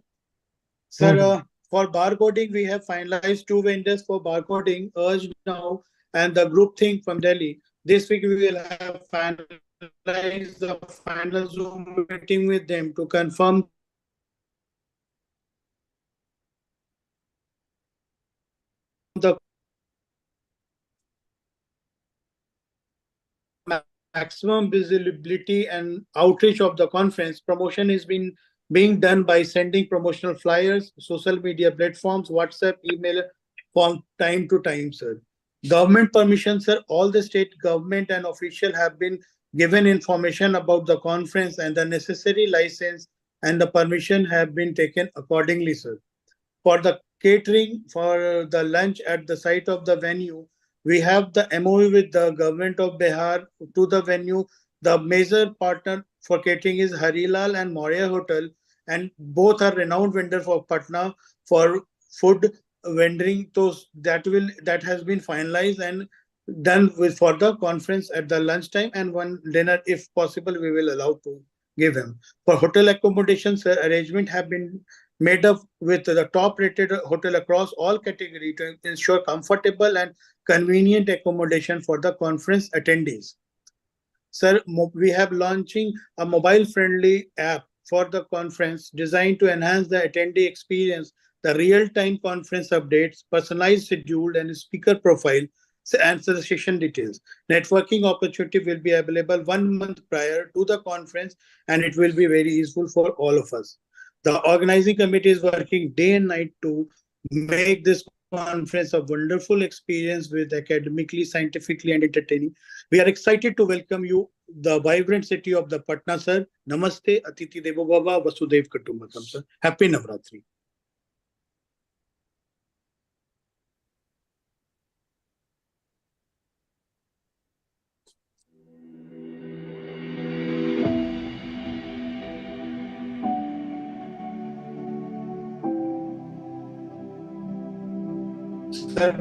Sir, for barcoding, we have finalized 2 vendors for barcoding, Urge Now and the group thing from Delhi. This week, we will have finalized the final Zoom meeting with them to confirm the maximum visibility and outreach of the conference. Promotion is being done by sending promotional flyers, social media platforms, WhatsApp, email from time to time, sir. Government permission, sir. All the state government and official have been given information about the conference and the necessary license and the permission have been taken accordingly, sir. For the catering for the lunch at the site of the venue, we have the MOU with the government of Bihar to the venue. The major partner for catering is Harilal and Maurya Hotel, and both are renowned vendor for Patna for food vending, those that has been finalized and done with for the conference at the lunchtime, and one dinner if possible we will allow to give him. For hotel accommodations, arrangement have been made up with the top rated hotel across all categories to ensure comfortable and convenient accommodation for the conference attendees. Sir, we have launching a mobile friendly app for the conference designed to enhance the attendee experience, the real time conference updates, personalized schedule and speaker profile, and the session details. Networking opportunity will be available 1 month prior to the conference, and it will be very useful for all of us. The organizing committee is working day and night to make this conference a wonderful experience with academically, scientifically, and entertaining. We are excited to welcome you, the vibrant city of the Patna, sir. Namaste, Atiti Devo Bhava, Vasudev Kutumbakam, sir. Happy Navratri. Sir,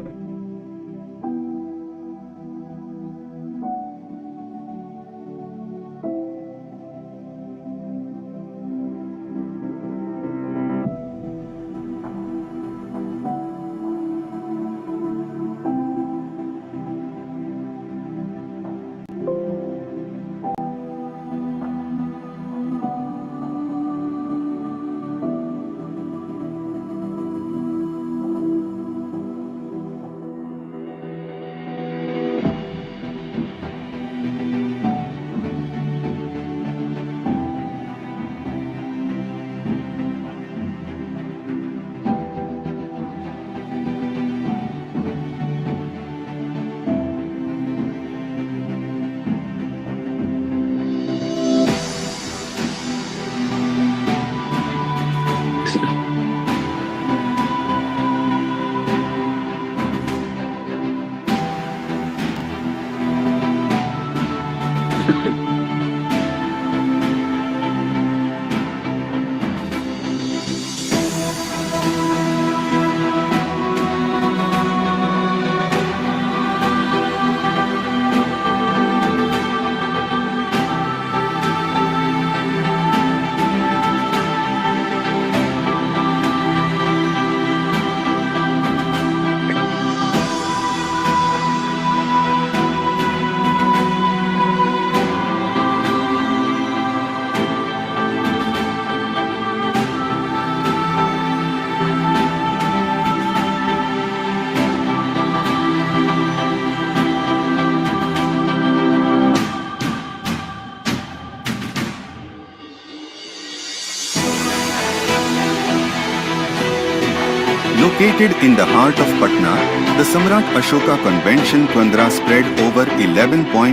Located in the heart of Patna, the Samrat Ashoka Convention Kendra spread over 11.82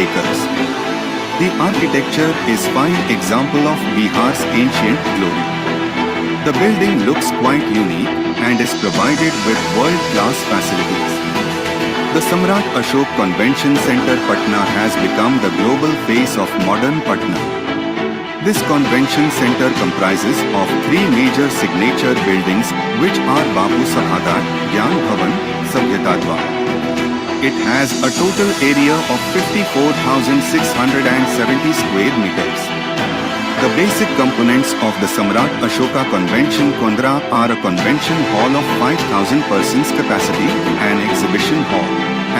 acres. The architecture is fine example of Bihar's ancient glory. The building looks quite unique and is provided with world-class facilities. The Samrat Ashok Convention Center Patna has become the global face of modern Patna. This convention center comprises of 3 major signature buildings which are Bapu Sabhagar, Gyan Bhavan, Sabhyata Dwar. It has a total area of 54,670 square meters. The basic components of the Samrat Ashoka Convention Kendra are a convention hall of 5,000 persons capacity, an exhibition hall,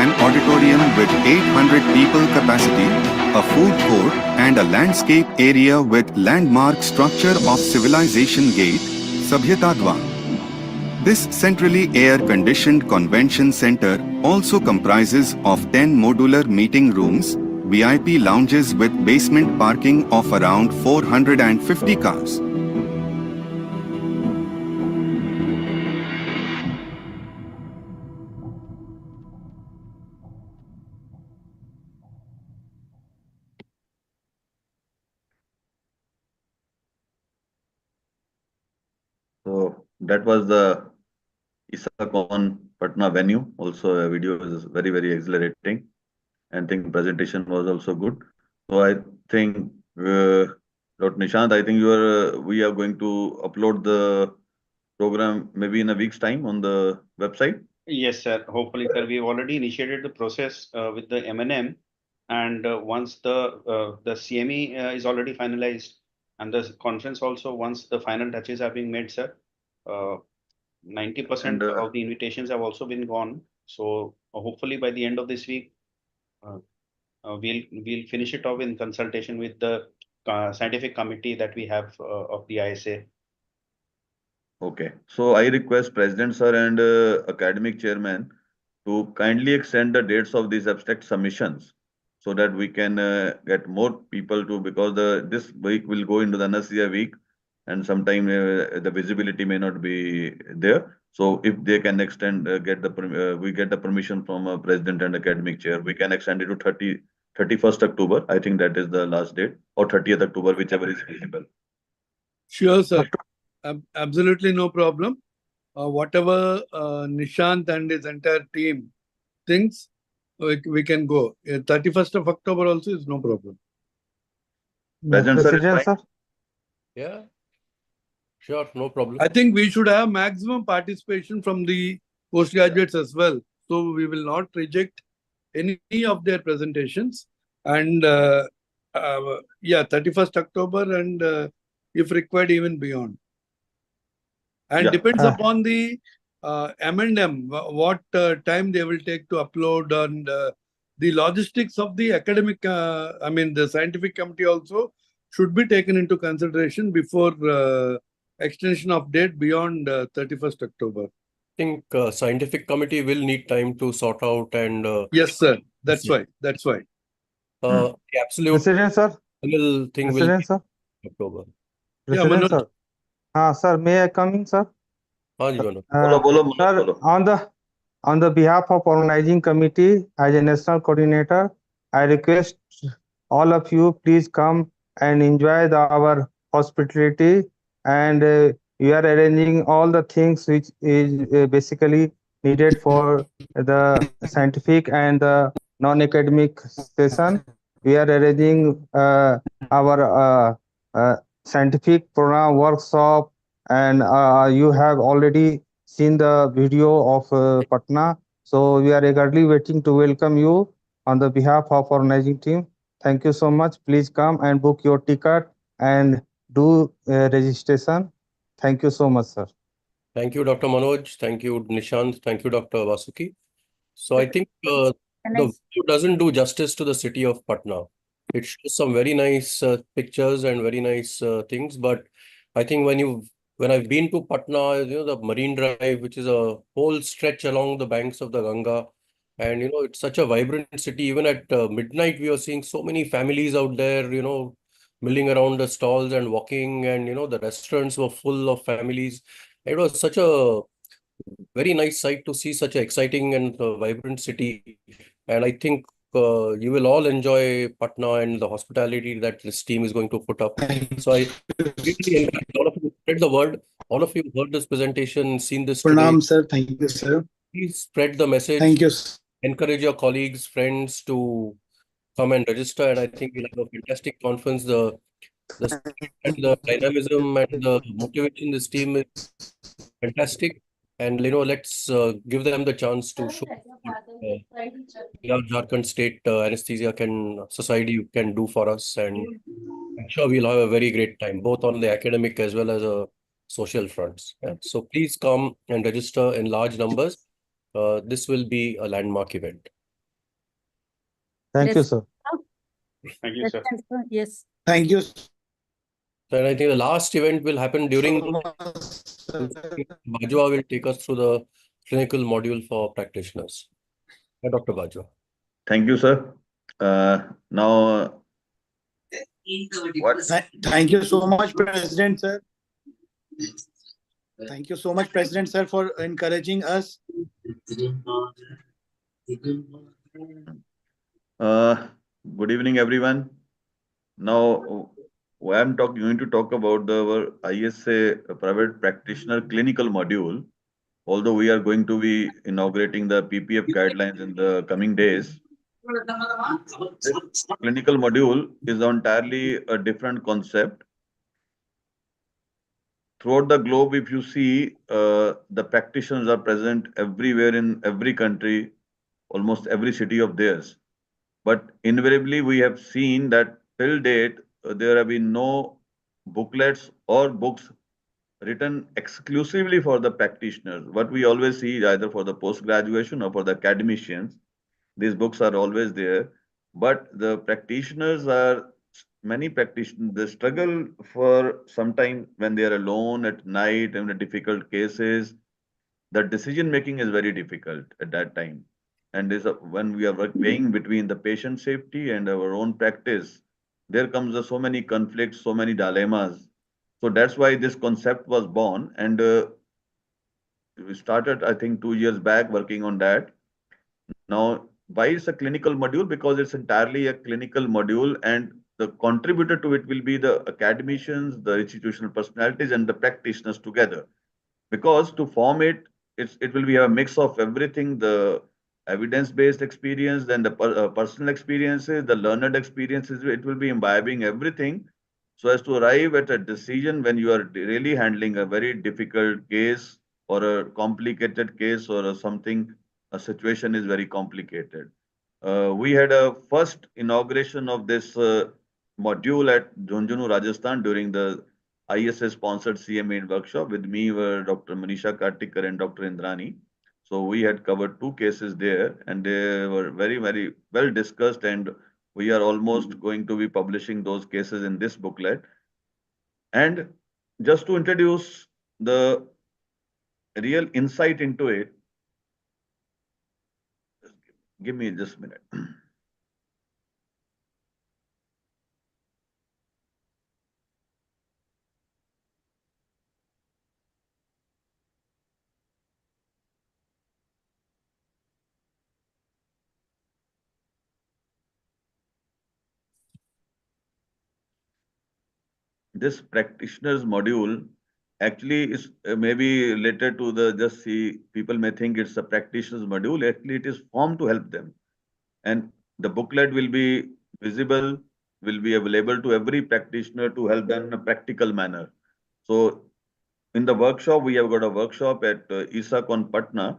an auditorium with 800 people capacity, a food court, and a landscape area with landmark structure of Civilization Gate, Sabhyata Dwar. This centrally air-conditioned convention center also comprises of 10 modular meeting rooms, VIP lounges with basement parking of around 450 cars. So that was the ISACON Patna venue. Also, a video is very, very exhilarating. And I think presentation was also good. So I think, Dr. Nishant, I think we are going to upload the program maybe in a week's time on the website? Yes, sir. Hopefully, sir, we've already initiated the process with the M&M, and once the CME is already finalized, and the conference also, once the final touches are being made, sir, 90% And of the invitations have also been gone. So hopefully by the end of this week, uh, we'll finish it off in consultation with the scientific committee that we have of the ISA. okay, so I request President Sir and academic chairman to kindly extend the dates of these abstract submissions so that we can get more people to, because this week will go into the anesthesia week and sometime the visibility may not be there. So if they can extend, we get the permission from president and academic chair, we can extend it to 31st October. I think that is the last date, or 30th October, whichever is feasible. Sure, sir. Absolutely no problem. Whatever Nishant and his entire team thinks, we can go. 31st of October also is no problem. President Sir, is President, fine? sir. Yeah. Sure, no problem. I think we should have maximum participation from the postgraduates as well. So we will not reject any of their presentations. And yeah, 31st October and if required, even beyond. And Yeah. depends upon the M&M, what time they will take to upload, and the logistics of the academic, the scientific committee also should be taken into consideration before extension of date beyond 31st October. I think scientific committee will need time to sort out and Yes, sir. That's why. That's why. the absolute President, sir. final thing will President, be sir. October. Yeah, President, Manoj. sir. Sir, may I come in, sir? हाँ जी Manoj. Bolo, Manoj, Sir, bolo. on the behalf of organizing committee as a national coordinator, I request all of you please come and enjoy our hospitality, and we are arranging all the things which is basically needed for the scientific and the non-academic session. We are arranging our scientific program workshop, and you have already seen the video of Patna. So we are eagerly waiting to welcome you on the behalf of organizing team. Thank you so much. Please come and book your ticket and do registration. Thank you so much, sir. Thank you, Dr. Manoj. Thank you, Nishant. Thank you, Dr. Vasuki. So I think the video doesn't do justice to the city of Patna. It shows some very nice pictures and very nice things, but I think when I've been to Patna, the Marine Drive, which is a whole stretch along the banks of the Ganga, and it's such a vibrant city. Even at midnight, we are seeing so many families out there, milling around the stalls and walking, and the restaurants were full of families. It was such a very nice sight to see such an exciting and vibrant city. And I think you will all enjoy Patna and the hospitality that this team is going to put up. So I really encourage all of you spread the word. All of you heard this presentation, seen this Pranam, today. sir. Thank you, sir. Please spread the message. Thank you. Encourage your colleagues, friends to come and register. And I think we'll have a fantastic conference. The and the dynamism and the motivation this team is fantastic. And let's give them the chance to show what Jharkhand State Anesthesia Society can do for us. And I'm sure we'll have a very great time, both on the academic as well as a social fronts. Yeah. So please come and register in large numbers. This will be a landmark event. Thank you, sir. Thank you, sir. Yes. Thank you. And I think the last event will happen during Bajwa will take us through the clinical module for practitioners. Dr. Bajwa. Thank you, sir. Now, Thank you so much, President, sir. Thank you so much, President, sir, for encouraging us. Good evening, everyone. Now, I'm going to talk about our ISA private practitioner clinical module. Although we are going to be inaugurating the PPF guidelines in the coming days, this clinical module is entirely a different concept. throughout the globe, if you see, the practitioners are present everywhere in every country, almost every city of theirs. But invariably, we have seen that till date, there have been no booklets or books written exclusively for the practitioners. What we always see is either for the post-graduation or for the academicians, these books are always there. But the practitioners are, many practitioners, they struggle for some time when they are alone at night in the difficult cases. The decision making is very difficult at that time. And when we are weighing between the patient safety and our own practice, there comes so many conflicts, so many dilemmas. So that's why this concept was born. And we started, I think, 2 years back working on that. Now, why it's a clinical module? Because it's entirely a clinical module, and the contributor to it will be the academicians, the institutional personalities, and the practitioners together. Because to form it, it will be a mix of everything: the evidence-based experience, then the personal experiences, the learned experiences. It will be imbibing everything, so as to arrive at a decision when you are really handling a very difficult case or a complicated case or a situation is very complicated. We had a first inauguration of this module at Jhunjhunu, Rajasthan during the ISS sponsored CMA workshop. With me were Dr. Manisha Kartikar and Dr. Indrani. So we had covered 2 cases there, and they were very, very well discussed, and we are almost going to be publishing those cases in this booklet. And just to introduce the real insight into it, give me just a minute. This practitioners module actually is maybe related to the, just see, people may think it's a practitioners module. Actually, it is formed to help them. And the booklet will be visible, will be available to every practitioner to help them in a practical manner. So in the workshop, we have got a workshop at ISACON Patna,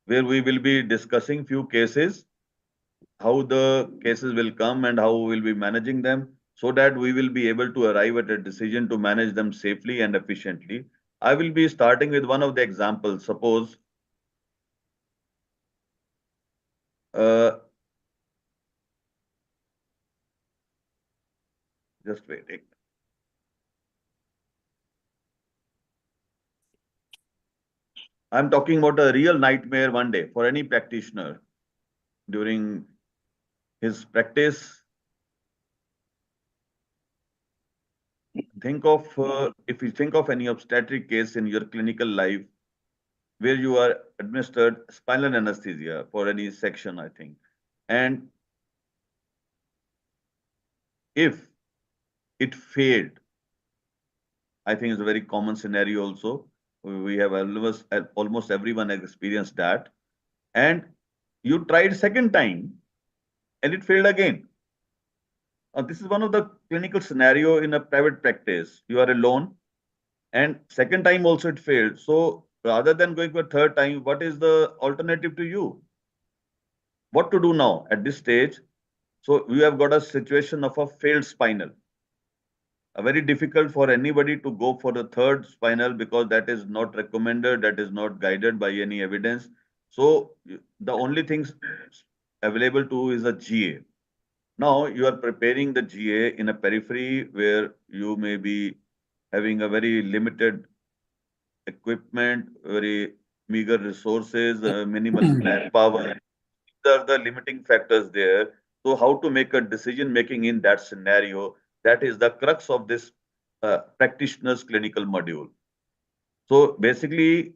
where we will be discussing few cases, how the cases will come and how we will be managing them, so that we will be able to arrive at a decision to manage them safely and efficiently. I will be starting with one of the examples. Suppose just waiting. I'm talking about a real nightmare one day for any practitioner during his practice. Think of, if you think of any obstetric case in your clinical life where you are administered spinal anesthesia for any section, I think. And if it failed, I think it's a very common scenario also. We have almost everyone has experienced that. And you tried second time and it failed again. This is one of the clinical scenario in a private practice. You are alone and second time also it failed. So rather than going for third time, what is the alternative to you? What to do now at this stage? So we have got a situation of a failed spinal. Very difficult for anybody to go for the third spinal because that is not recommended, that is not guided by any evidence. So the only things available to is a GA. Now you are preparing the GA in a periphery where you may be having a very limited equipment, very meager resources, minimal manpower. These are the limiting factors there. So how to make a decision making in that scenario, that is the crux of this practitioner's clinical module. So basically,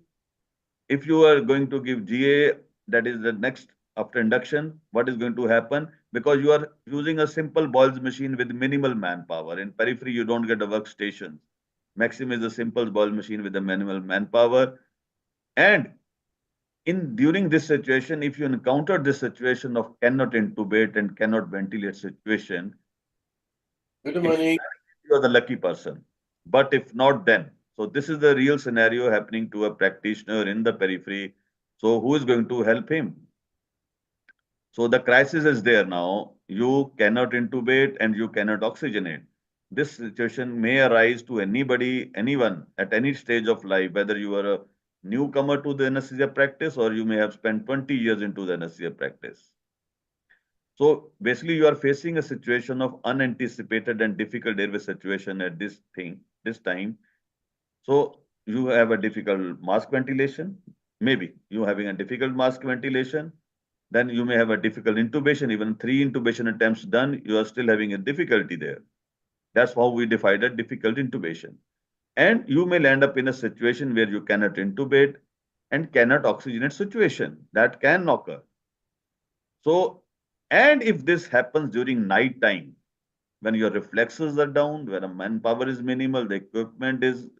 if you are going to give GA, that is the next after induction, what is going to happen? Because you are using a simple boils machine with minimal manpower. In periphery, you don't get a workstation. Maxim is a simple boil machine with a minimal manpower. And during this situation, if you encounter this situation of cannot intubate and cannot ventilate situation, Good morning. you are the lucky person. But if not, then So this is the real scenario happening to a practitioner in the periphery. So who is going to help him? So the crisis is there now. You cannot intubate and you cannot oxygenate. This situation may arise to anybody, anyone at any stage of life, whether you are a newcomer to the anesthesia practice or you may have spent 20 years into the anesthesia practice. So basically you are facing a situation of unanticipated and difficult airway situation at this time. So you have a difficult mask ventilation, maybe you having a difficult mask ventilation, then you may have a difficult intubation, even 3 intubation attempts done, you are still having a difficulty there. That's how we divided difficult intubation. And you may land up in a situation where you cannot intubate and cannot oxygenate situation. That can occur. So, and if this happens during night time, when your reflexes are down, when a manpower is minimal, the equipment is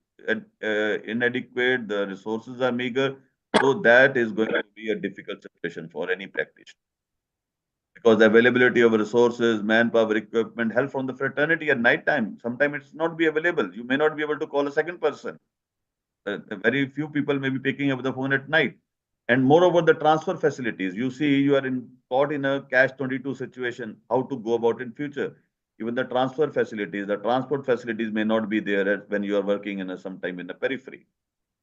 inadequate, the resources are meager, so that is going to be a difficult situation for any practitioner. Because the availability of resources, manpower, equipment, help from the fraternity at night time, sometimes it's not be available. You may not be able to call a second person. Very few people may be picking up the phone at night. And moreover, the transfer facilities. You see, you are caught in a catch-22 situation, how to go about in future. Even the transfer facilities, the transport facilities may not be there when you are working in sometime in the periphery.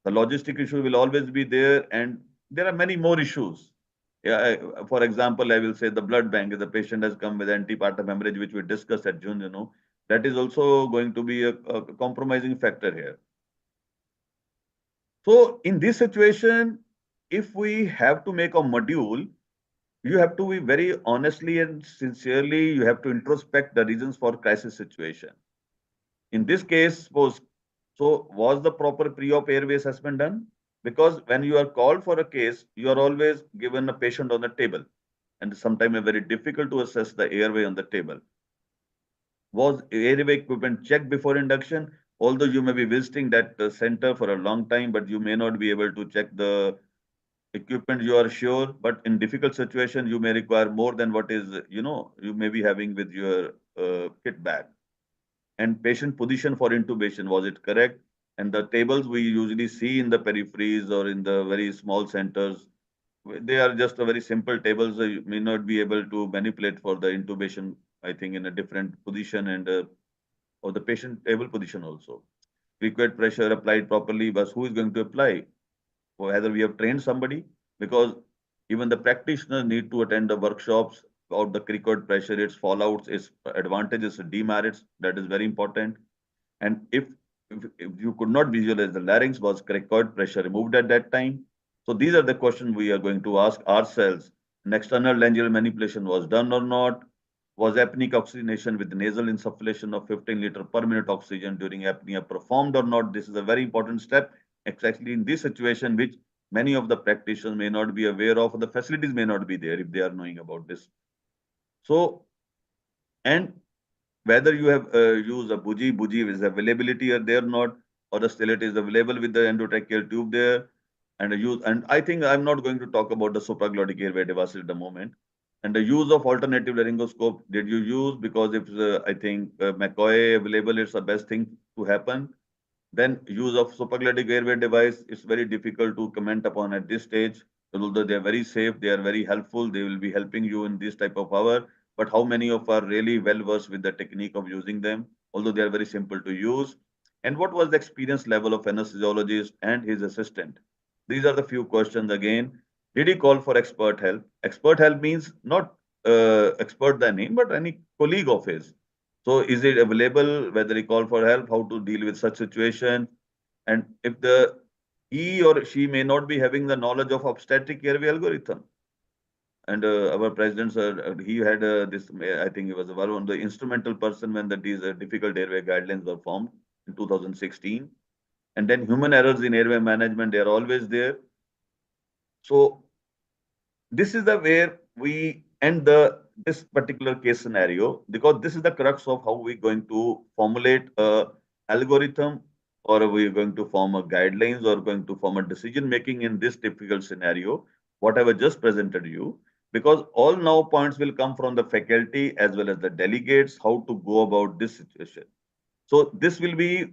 The logistic issue will always be there, and there are many more issues. Yeah, for example, I will say the blood bank. If the patient has come with antepartum hemorrhage, which we discussed at June, that is also going to be a compromising factor here. So in this situation, if we have to make a module, you have to be very honestly and sincerely, you have to introspect the reasons for crisis situation. In this case, suppose, so was the proper pre-op airway assessment done? Because when you are called for a case, you are always given a patient on the table. And sometimes very difficult to assess the airway on the table. Was airway equipment checked before induction? Although you may be visiting that center for a long time, but you may not be able to check the equipment, you are sure, but in difficult situation, you may require more than what is, you may be having with your kit bag. And patient position for intubation, was it correct? And the tables we usually see in the peripheries or in the very small centers, they are just a very simple tables. You may not be able to manipulate for the intubation, I think, in a different position and or the patient table position also. Required pressure applied properly, but who is going to apply? Or whether we have trained somebody, because even the practitioners need to attend the workshops about the cricoid pressure, its fallouts, its advantages, demerits. That is very important. And if you could not visualize the larynx, was cricoid pressure removed at that time? So these are the questions we are going to ask ourselves. An external laryngeal manipulation was done or not? Was apneic oxygenation with nasal insufflation of 15 liter per minute oxygen during apnea performed or not? This is a very important step, exactly in this situation, which many of the practitioners may not be aware of, the facilities may not be there if they are knowing about this. So, and whether you have used a buji is availability or there not, or the stellate is available with the endotracheal tube there, and I think I'm not going to talk about the supraglottic airway device at the moment. And the use of alternative laryngoscope, did you use? Because if I think McCoy available, it's the best thing to happen. Then use of supraglottic airway device is very difficult to comment upon at this stage. Although they are very safe, they are very helpful, they will be helping you in this type of hour. But how many of are really well versed with the technique of using them? Although they are very simple to use. And what was the experience level of anesthesiologist and his assistant? These are the few questions again. Did he call for expert help? Expert help means not expert the name, but any colleague of his. So is it available, whether he called for help, how to deal with such situation? And if he or she may not be having the knowledge of obstetric airway algorithm. And our president, sir, he had this, I think he was one of the instrumental person when these difficult airway guidelines were formed in 2016. And then human errors in airway management, they are always there. So this is the where we end this particular case scenario, because this is the crux of how we're going to formulate a algorithm, or we're going to form a guidelines, or going to form a decision making in this difficult scenario, whatever just presented to you, because all now points will come from the faculty as well as the delegates, how to go about this situation. So this will be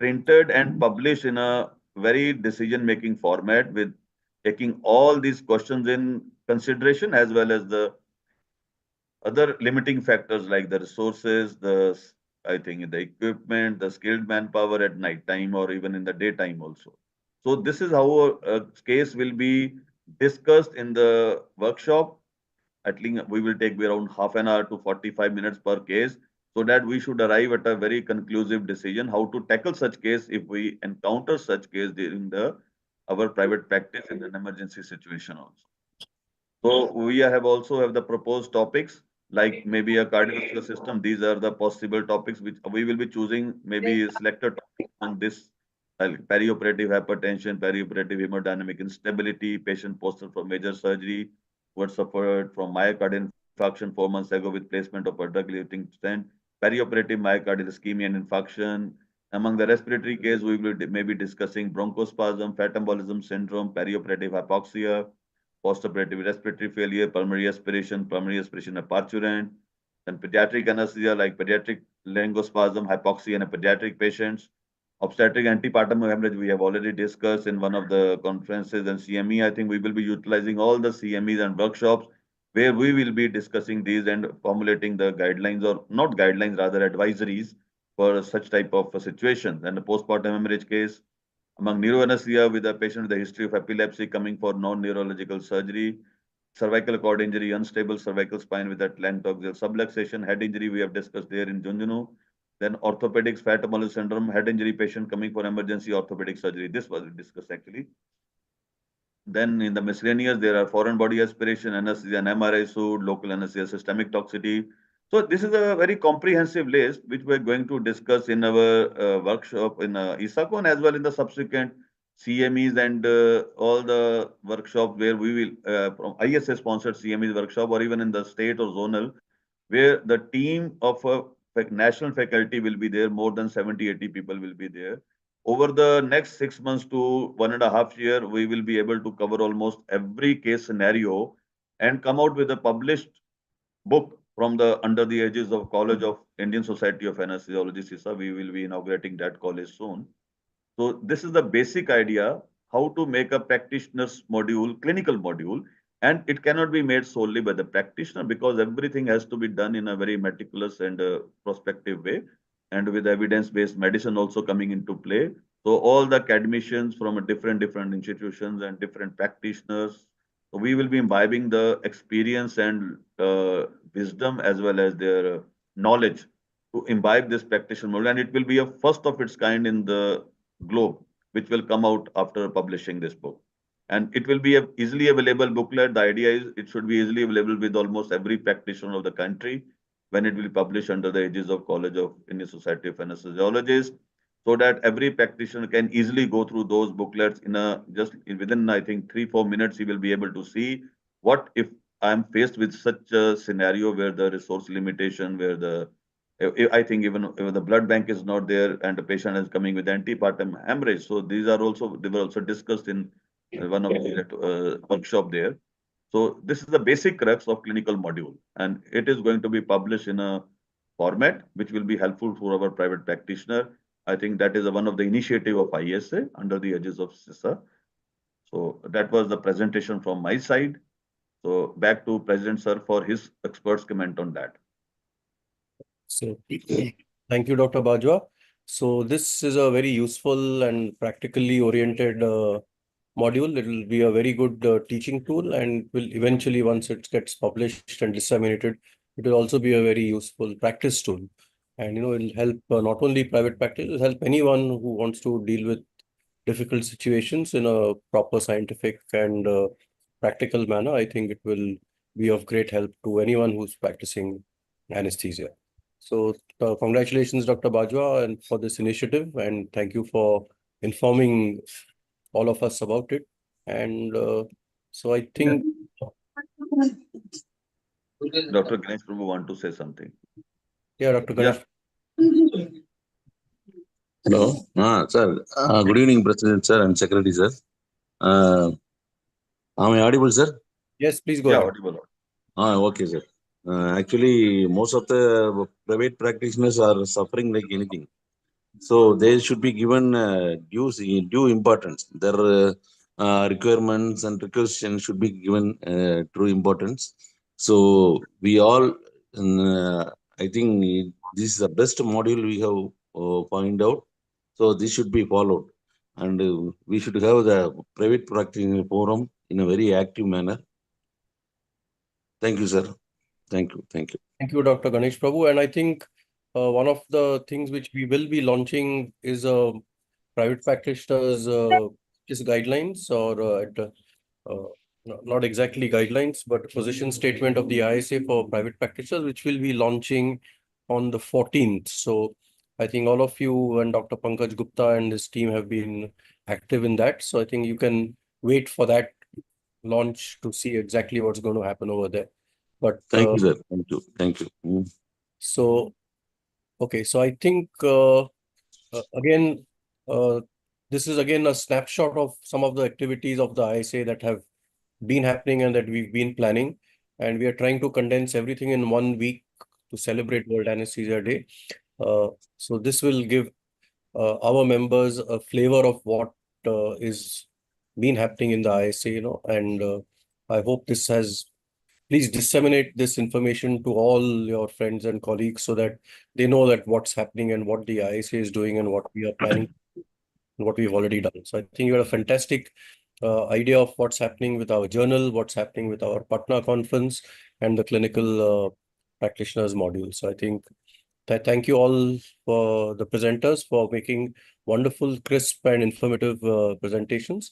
printed and published in a very decision-making format with taking all these questions in consideration as well as the other limiting factors like the resources, I think the equipment, the skilled manpower at night time or even in the daytime also. So this is how a case will be discussed in the workshop. At least we will take around half an hour to 45 minutes per case so that we should arrive at a very conclusive decision how to tackle such case if we encounter such case during our private practice in an emergency situation also. So we have also have the proposed topics like maybe a cardiovascular system. These are the possible topics which we will be choosing, maybe selected topics on this perioperative hypertension, perioperative hemodynamic instability, patient posted for major surgery, who had suffered from myocardial infarction 4 months ago with placement of a drug-eluting stent, perioperative myocardial ischemia and infarction. Among the respiratory case, we will maybe discussing bronchospasm, fat embolism syndrome, perioperative hypoxia, postoperative respiratory failure, pulmonary aspiration of parturient, then pediatric anesthesia like pediatric laryngospasm, hypoxia in a pediatric patients, obstetric antepartum hemorrhage we have already discussed in one of the conferences, and CME, I think we will be utilizing all the CMEs and workshops where we will be discussing these and formulating the guidelines or not guidelines, rather advisories for such type of situations. And the postpartum hemorrhage case, among neuroanesthesia with a patient with a history of epilepsy coming for non-neurological surgery, cervical cord injury, unstable cervical spine with atlantoaxial subluxation, head injury we have discussed there in Junjunu. Then orthopedics, fat embolism syndrome, head injury patient coming for emergency orthopedic surgery. This was discussed actually. Then in the miscellaneous, there are foreign body aspiration, anesthesia and MRI suit, local anesthesia, systemic toxicity. So this is a very comprehensive list which we're going to discuss in our workshop in ISACON as well in the subsequent CMEs and all the workshops where we will, from ISA sponsored CMEs workshop or even in the state or zonal, where the team of national faculty will be there, more than 70-80 people will be there. Over the next 6 months to 1.5 years, we will be able to cover almost every case scenario and come out with a published book from the under the aegis of College of Indian Society of Anesthesiology, CISA. We will be inaugurating that college soon. So this is the basic idea, how to make a practitioner's module, clinical module, and it cannot be made solely by the practitioner because everything has to be done in a very meticulous and prospective way, and with evidence-based medicine also coming into play. So all the academicians from different institutions and different practitioners, so we will be imbibing the experience and wisdom as well as their knowledge to imbibe this practitioner model, and it will be a first of its kind in the globe, which will come out after publishing this book. And it will be a easily available booklet. The idea is it should be easily available with almost every practitioner of the country when it will be published under the aegis of College of Indian Society of Anesthesiologists, so that every practitioner can easily go through those booklets in just within, I think, 3-4 minutes. He will be able to see what if I'm faced with such a scenario where the resource limitation, where I think even if the blood bank is not there and the patient is coming with antepartum hemorrhage. So they were also discussed in one of the workshop there. So this is the basic crux of clinical module, and it is going to be published in a format which will be helpful for our private practitioner. I think that is one of the initiative of ISA under the aegis of CISA. So that was the presentation from my side. So back to President Sir for his experts comment on that. So thank you, Dr. Bajwa. So this is a very useful and practically oriented module. It will be a very good teaching tool, and will eventually, once it gets published and disseminated, it will also be a very useful practice tool. And it will help not only private practice, it will help anyone who wants to deal with difficult situations in a proper scientific and practical manner. I think it will be of great help to anyone who's practicing anesthesia. So congratulations, Dr. Bajwa, and for this initiative, and thank you for informing all of us about it. And so I think Dr. Ganesh Prabhu want to say something. Yeah, Dr. Ganesh. Hello, sir. Good evening, President sir and Secretary sir. Am I audible, sir? Yes, please go ahead. Audible. Okay, sir. Actually, most of the private practitioners are suffering like anything. So they should be given due importance. Their requirements and requisitions should be given true importance. So we all, I think this is the best module we have find out. So this should be followed, and we should have the private practice forum in a very active manner. Thank you, sir. Thank you. Thank you. Thank you, Dr. Ganesh Prabhu. And I think one of the things which we will be launching is private practitioners guidelines, or not exactly guidelines, but position statement of the ISA for private practitioners, which will be launching on the 14th. So I think all of you and Dr. Pankaj Gupta and his team have been active in that. So I think you can wait for that launch to see exactly what's going to happen over there. But thank you, sir. Thank you. Thank you. So, okay. So I think again, this is again a snapshot of some of the activities of the ISA that have been happening and that we've been planning. And we are trying to condense everything in 1 week to celebrate World Anesthesia Day. So this will give our members a flavor of what is been happening in the ISA, and I hope this has, please disseminate this information to all your friends and colleagues so that they know that what's happening and what the ISA is doing and what we are planning and what we've already done. So I think you had a fantastic idea of what's happening with our journal, what's happening with our Patna conference and the clinical practitioners module. So I think thank you all for the presenters for making wonderful, crisp and informative presentations.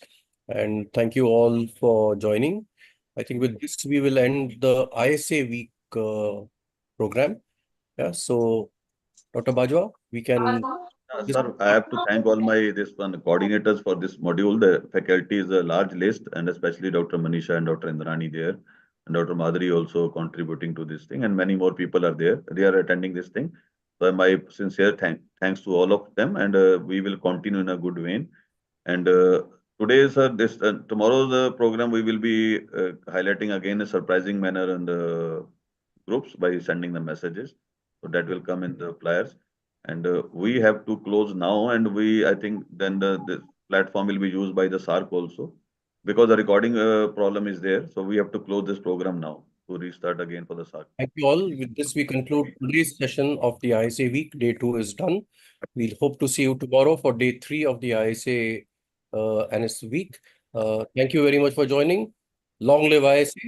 And thank you all for joining. I think with this, we will end the ISA week program. Yeah. So, Dr. Bajwa, we can. Sir, I have to thank all my coordinators for this module. The faculty is a large list, and especially Dr. Manisha and Dr. Indrani there, and Dr. Madhuri also contributing to this thing, and many more people are there. They are attending this thing. So my sincere thanks to all of them, and we will continue in a good vein. And today, sir, tomorrow's program we will be highlighting again a surprising manner in the groups by sending the messages. So that will come in the flyers. And we have to close now, and I think then the platform will be used by the SARC also, because the recording problem is there. So we have to close this program now to restart again for the SARC. Thank you all. With this, we conclude today's session of the ISA week. Day 2 is done. We'll hope to see you tomorrow for day 3 of the ISA NS week. Thank you very much for joining. Long live ISA.